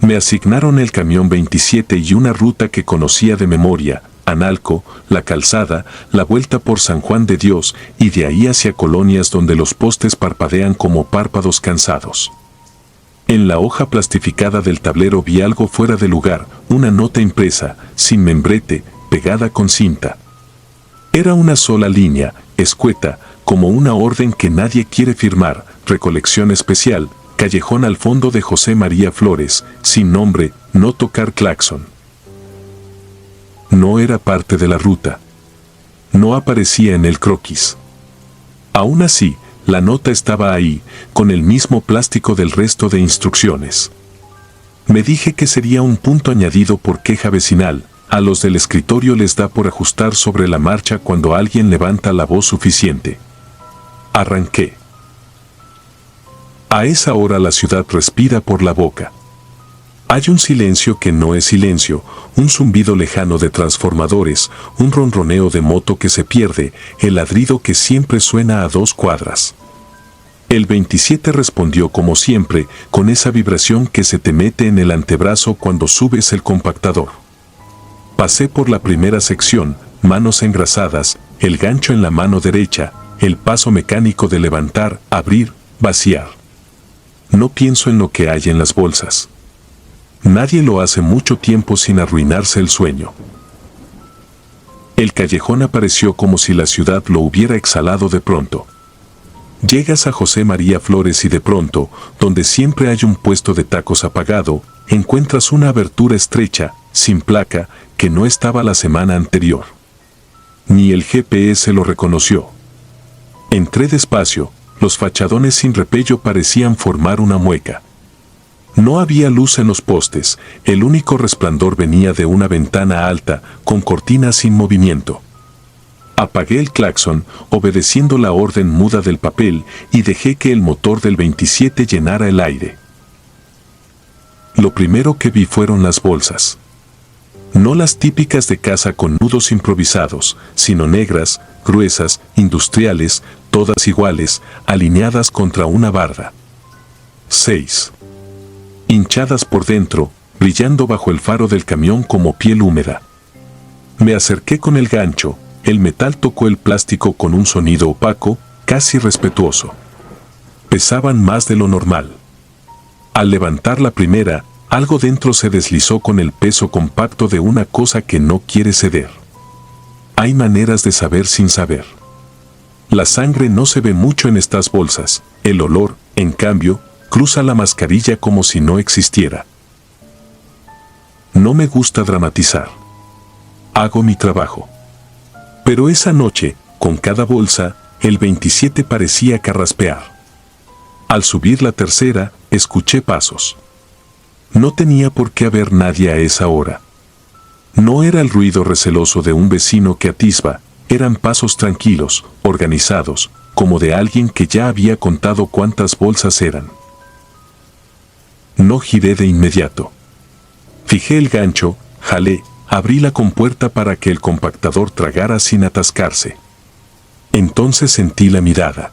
Me asignaron el camión 27 y una ruta que conocía de memoria, Analco, La Calzada, la vuelta por San Juan de Dios y de ahí hacia colonias donde los postes parpadean como párpados cansados. En la hoja plastificada del tablero vi algo fuera de lugar, una nota impresa, sin membrete, pegada con cinta. Era una sola línea, escueta, como una orden que nadie quiere firmar, recolección especial, callejón al fondo de José María Flores, sin nombre, no tocar claxon. No era parte de la ruta. No aparecía en el croquis. Aún así, la nota estaba ahí, con el mismo plástico del resto de instrucciones. Me dije que sería un punto añadido por queja vecinal. A los del escritorio les da por ajustar sobre la marcha cuando alguien levanta la voz suficiente. Arranqué. A esa hora la ciudad respira por la boca. Hay un silencio que no es silencio, un zumbido lejano de transformadores, un ronroneo de moto que se pierde, el ladrido que siempre suena a 2 cuadras. El 27 respondió como siempre, con esa vibración que se te mete en el antebrazo cuando subes el compactador. Pasé por la primera sección, manos engrasadas, el gancho en la mano derecha, el paso mecánico de levantar, abrir, vaciar. No pienso en lo que hay en las bolsas. Nadie lo hace mucho tiempo sin arruinarse el sueño. El callejón apareció como si la ciudad lo hubiera exhalado de pronto. Llegas a José María Flores y de pronto, donde siempre hay un puesto de tacos apagado, encuentras una abertura estrecha, sin placa, que no estaba la semana anterior. Ni el GPS lo reconoció. Entré despacio, los fachadones sin repello parecían formar una mueca. No había luz en los postes, el único resplandor venía de una ventana alta, con cortinas sin movimiento. Apagué el claxon, obedeciendo la orden muda del papel, y dejé que el motor del 27 llenara el aire. Lo primero que vi fueron las bolsas. No las típicas de casa con nudos improvisados, sino negras, gruesas, industriales, todas iguales, alineadas contra una barda. 6. Hinchadas por dentro, brillando bajo el faro del camión como piel húmeda. Me acerqué con el gancho, el metal tocó el plástico con un sonido opaco, casi respetuoso. Pesaban más de lo normal. Al levantar la primera, algo dentro se deslizó con el peso compacto de una cosa que no quiere ceder. Hay maneras de saber sin saber. La sangre no se ve mucho en estas bolsas, el olor, en cambio, cruza la mascarilla como si no existiera. No me gusta dramatizar. Hago mi trabajo. Pero esa noche, con cada bolsa, el 27 parecía carraspear. Al subir la tercera, escuché pasos. No tenía por qué haber nadie a esa hora. No era el ruido receloso de un vecino que atisba, eran pasos tranquilos, organizados, como de alguien que ya había contado cuántas bolsas eran. No giré de inmediato. Fijé el gancho, jalé, abrí la compuerta para que el compactador tragara sin atascarse. Entonces sentí la mirada.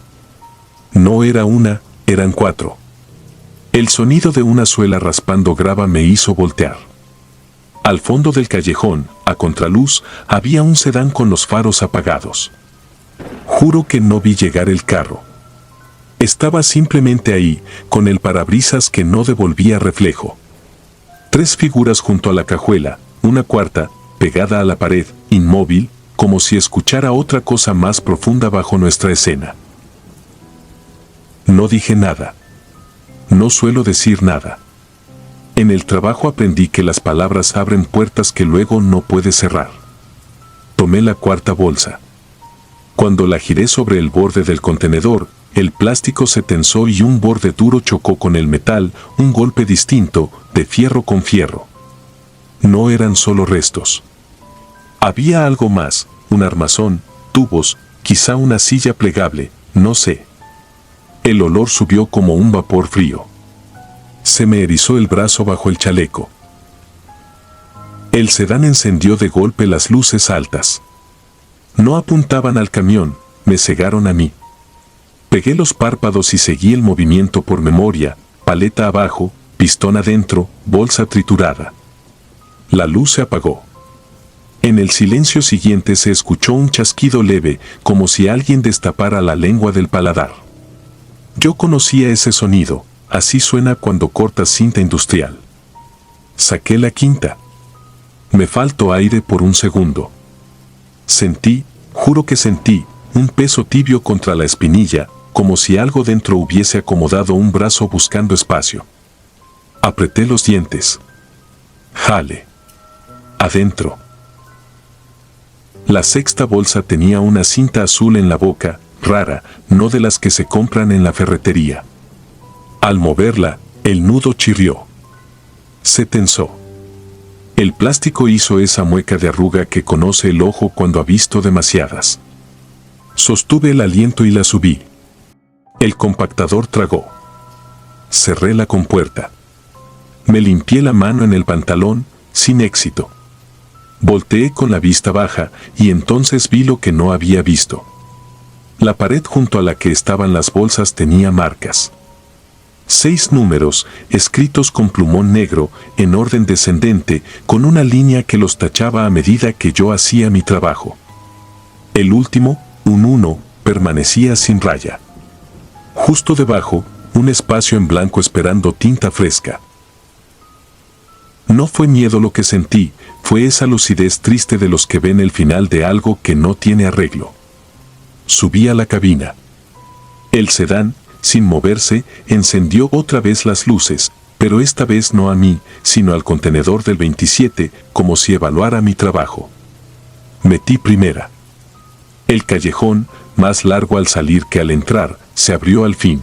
No era una, eran 4. El sonido de una suela raspando grava me hizo voltear. Al fondo del callejón, a contraluz, había un sedán con los faros apagados. Juro que no vi llegar el carro. Estaba simplemente ahí, con el parabrisas que no devolvía reflejo. 3 figuras junto a la cajuela, una cuarta, pegada a la pared, inmóvil, como si escuchara otra cosa más profunda bajo nuestra escena. No dije nada. No suelo decir nada. En el trabajo aprendí que las palabras abren puertas que luego no puedes cerrar. Tomé la cuarta bolsa. Cuando la giré sobre el borde del contenedor, el plástico se tensó y un borde duro chocó con el metal, un golpe distinto, de fierro con fierro. No eran solo restos. Había algo más, un armazón, tubos, quizá una silla plegable, no sé. El olor subió como un vapor frío. Se me erizó el brazo bajo el chaleco. El sedán encendió de golpe las luces altas. No apuntaban al camión, me cegaron a mí. Pegué los párpados y seguí el movimiento por memoria, paleta abajo, pistón adentro, bolsa triturada. La luz se apagó. En el silencio siguiente se escuchó un chasquido leve, como si alguien destapara la lengua del paladar. Yo conocía ese sonido, así suena cuando cortas cinta industrial. Saqué la quinta. Me faltó aire por un segundo. Sentí, juro que sentí, un peso tibio contra la espinilla, como si algo dentro hubiese acomodado un brazo buscando espacio. Apreté los dientes. Jale. Adentro. La sexta bolsa tenía una cinta azul en la boca, rara, no de las que se compran en la ferretería. Al moverla, el nudo chirrió. Se tensó. El plástico hizo esa mueca de arruga que conoce el ojo cuando ha visto demasiadas. Sostuve el aliento y la subí. El compactador tragó. Cerré la compuerta. Me limpié la mano en el pantalón, sin éxito. Volteé con la vista baja y entonces vi lo que no había visto. La pared junto a la que estaban las bolsas tenía marcas. 6 números, escritos con plumón negro, en orden descendente, con una línea que los tachaba a medida que yo hacía mi trabajo. El último, un 1, permanecía sin raya. Justo debajo, un espacio en blanco esperando tinta fresca. No fue miedo lo que sentí, fue esa lucidez triste de los que ven el final de algo que no tiene arreglo. Subí a la cabina. El sedán, sin moverse, encendió otra vez las luces, pero esta vez no a mí, sino al contenedor del 27, como si evaluara mi trabajo. Metí primera. El callejón, más largo al salir que al entrar, se abrió al fin.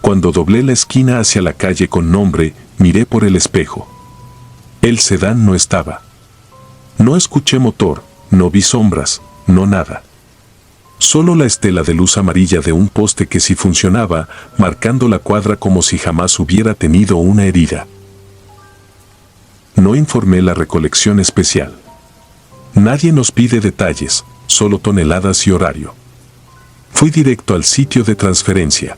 Cuando doblé la esquina hacia la calle con nombre, miré por el espejo. El sedán no estaba. No escuché motor, no vi sombras, no nada. Solo la estela de luz amarilla de un poste que sí funcionaba, marcando la cuadra como si jamás hubiera tenido una herida. No informé la recolección especial. Nadie nos pide detalles, solo toneladas y horario. Fui directo al sitio de transferencia.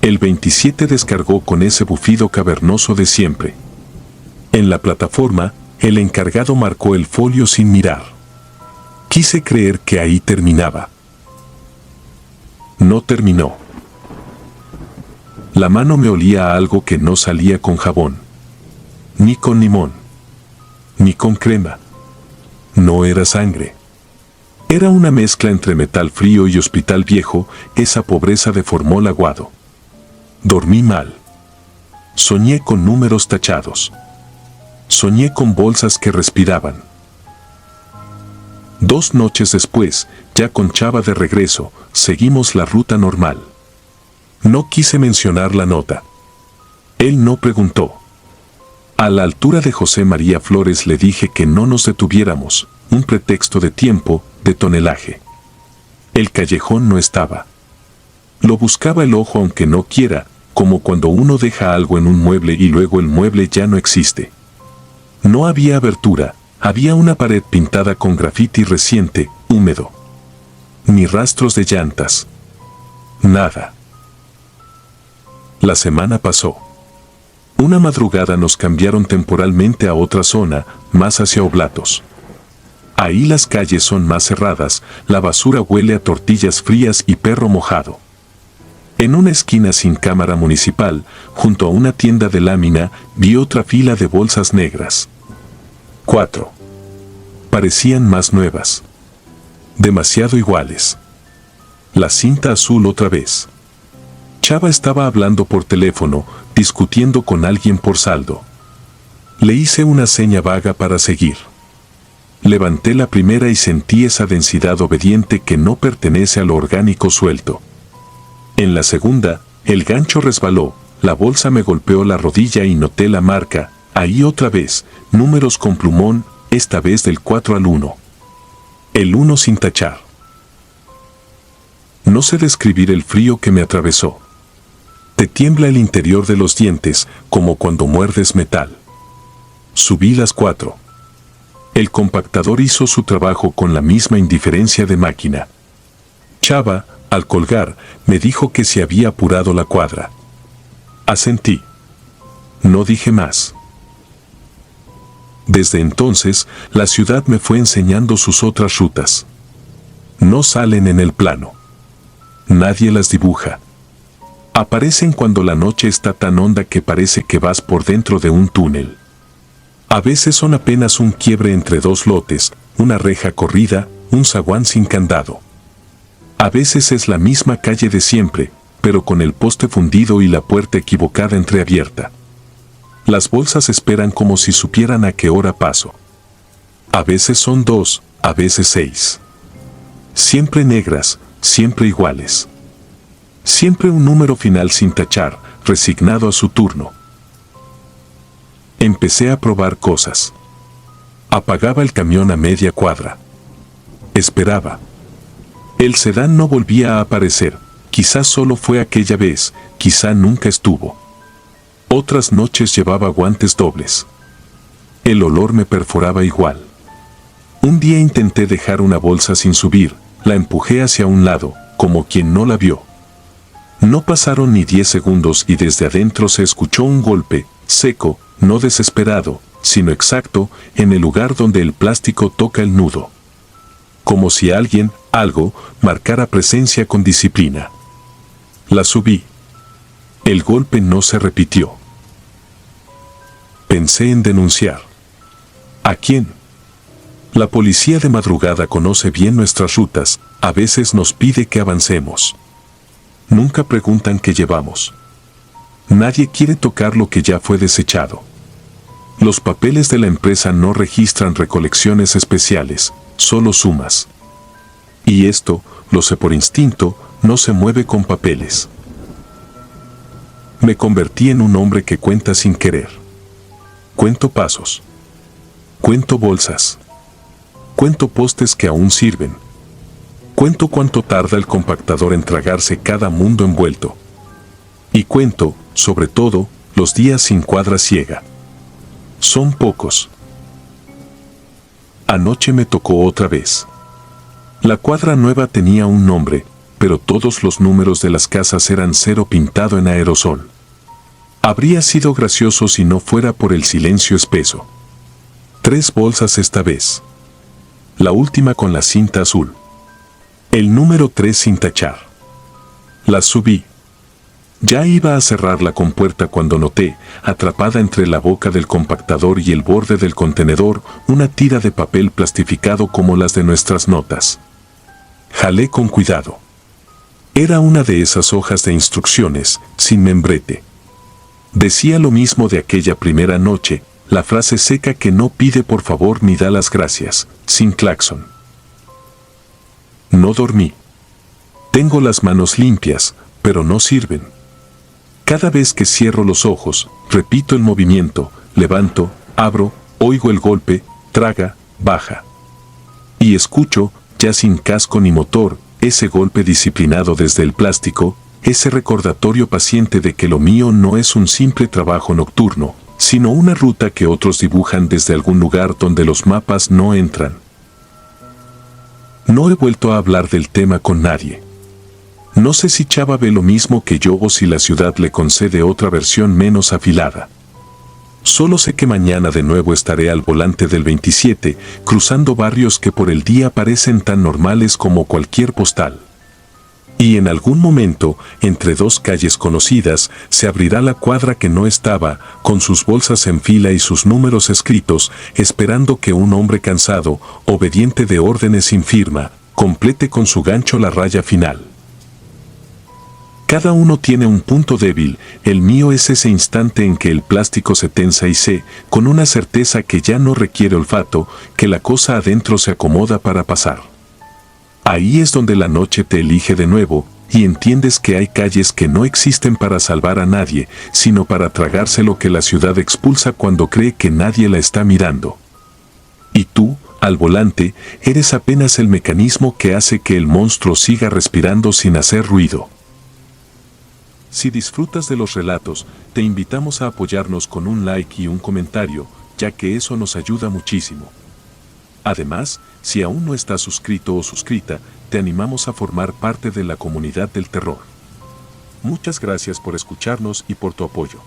El 27 descargó con ese bufido cavernoso de siempre. En la plataforma, el encargado marcó el folio sin mirar. Quise creer que ahí terminaba. No terminó. La mano me olía a algo que no salía con jabón. Ni con limón. Ni con crema. No era sangre. Era una mezcla entre metal frío y hospital viejo, esa pobreza de formol aguado. Dormí mal. Soñé con números tachados. Soñé con bolsas que respiraban. 2 noches después, ya con Chava de regreso, seguimos la ruta normal. No quise mencionar la nota. Él no preguntó. A la altura de José María Flores le dije que no nos detuviéramos, un pretexto de tiempo, de tonelaje. El callejón no estaba. Lo buscaba el ojo aunque no quiera, como cuando uno deja algo en un mueble y luego el mueble ya no existe. No había abertura, había una pared pintada con grafiti reciente, húmedo. Ni rastros de llantas. Nada. La semana pasó. Una madrugada nos cambiaron temporalmente a otra zona, más hacia Oblatos. Ahí las calles son más cerradas, la basura huele a tortillas frías y perro mojado. En una esquina sin cámara municipal, junto a una tienda de lámina, vi otra fila de bolsas negras. 4. Parecían más nuevas. Demasiado iguales. La cinta azul otra vez. Chava estaba hablando por teléfono, discutiendo con alguien por saldo. Le hice una seña vaga para seguir. Levanté la primera y sentí esa densidad obediente que no pertenece a lo orgánico suelto. En la segunda, el gancho resbaló, la bolsa me golpeó la rodilla y noté la marca, ahí otra vez, números con plumón, esta vez del 4 al 1. El 1 sin tachar. No sé describir el frío que me atravesó. Te tiembla el interior de los dientes, como cuando muerdes metal. Subí las 4. El compactador hizo su trabajo con la misma indiferencia de máquina. Chava, al colgar, me dijo que se había apurado la cuadra. Asentí. No dije más. Desde entonces, la ciudad me fue enseñando sus otras rutas. No salen en el plano. Nadie las dibuja. Aparecen cuando la noche está tan honda que parece que vas por dentro de un túnel. A veces son apenas un quiebre entre dos lotes, una reja corrida, un zaguán sin candado. A veces es la misma calle de siempre, pero con el poste fundido y la puerta equivocada entreabierta. Las bolsas esperan como si supieran a qué hora paso. A veces son 2, a veces 6. Siempre negras, siempre iguales. Siempre un número final sin tachar, resignado a su turno. Empecé a probar cosas. Apagaba el camión a media cuadra. Esperaba. El sedán no volvía a aparecer. Quizás solo fue aquella vez, quizá nunca estuvo. Otras noches llevaba guantes dobles. El olor me perforaba igual. Un día intenté dejar una bolsa sin subir, la empujé hacia un lado, como quien no la vio. No pasaron ni 10 segundos y desde adentro se escuchó un golpe, seco, no desesperado, sino exacto, en el lugar donde el plástico toca el nudo. Como si alguien, algo, marcara presencia con disciplina. La subí. El golpe no se repitió. Pensé en denunciar. ¿A quién? La policía de madrugada conoce bien nuestras rutas, a veces nos pide que avancemos. Nunca preguntan qué llevamos. Nadie quiere tocar lo que ya fue desechado. Los papeles de la empresa no registran recolecciones especiales, solo sumas. Y esto, lo sé por instinto, no se mueve con papeles. Me convertí en un hombre que cuenta sin querer. Cuento pasos. Cuento bolsas. Cuento postes que aún sirven. Cuento cuánto tarda el compactador en tragarse cada mundo envuelto. Y cuento, sobre todo, los días sin cuadra ciega. Son pocos. Anoche me tocó otra vez. La cuadra nueva tenía un nombre, pero todos los números de las casas eran 0 pintado en aerosol. Habría sido gracioso si no fuera por el silencio espeso. 3 bolsas esta vez. La última con la cinta azul. El número 3 sin tachar. Las subí. Ya iba a cerrar la compuerta cuando noté, atrapada entre la boca del compactador y el borde del contenedor, una tira de papel plastificado como las de nuestras notas. Jalé con cuidado. Era una de esas hojas de instrucciones, sin membrete. Decía lo mismo de aquella primera noche, la frase seca que no pide por favor ni da las gracias, sin claxon. No dormí. Tengo las manos limpias, pero no sirven. Cada vez que cierro los ojos, repito el movimiento, levanto, abro, oigo el golpe, traga, baja. Y escucho, ya sin casco ni motor, ese golpe disciplinado desde el plástico, ese recordatorio paciente de que lo mío no es un simple trabajo nocturno, sino una ruta que otros dibujan desde algún lugar donde los mapas no entran. No he vuelto a hablar del tema con nadie. No sé si Chava ve lo mismo que yo o si la ciudad le concede otra versión menos afilada. Solo sé que mañana de nuevo estaré al volante del 27, cruzando barrios que por el día parecen tan normales como cualquier postal. Y en algún momento, entre 2 calles conocidas, se abrirá la cuadra que no estaba, con sus bolsas en fila y sus números escritos, esperando que un hombre cansado, obediente de órdenes sin firma, complete con su gancho la raya final. Cada uno tiene un punto débil, el mío es ese instante en que el plástico se tensa y sé, con una certeza que ya no requiere olfato, que la cosa adentro se acomoda para pasar. Ahí es donde la noche te elige de nuevo, y entiendes que hay calles que no existen para salvar a nadie, sino para tragarse lo que la ciudad expulsa cuando cree que nadie la está mirando. Y tú, al volante, eres apenas el mecanismo que hace que el monstruo siga respirando sin hacer ruido. Si disfrutas de los relatos, te invitamos a apoyarnos con un like y un comentario, ya que eso nos ayuda muchísimo. Además, si aún no estás suscrito o suscrita, te animamos a formar parte de la comunidad del terror. Muchas gracias por escucharnos y por tu apoyo.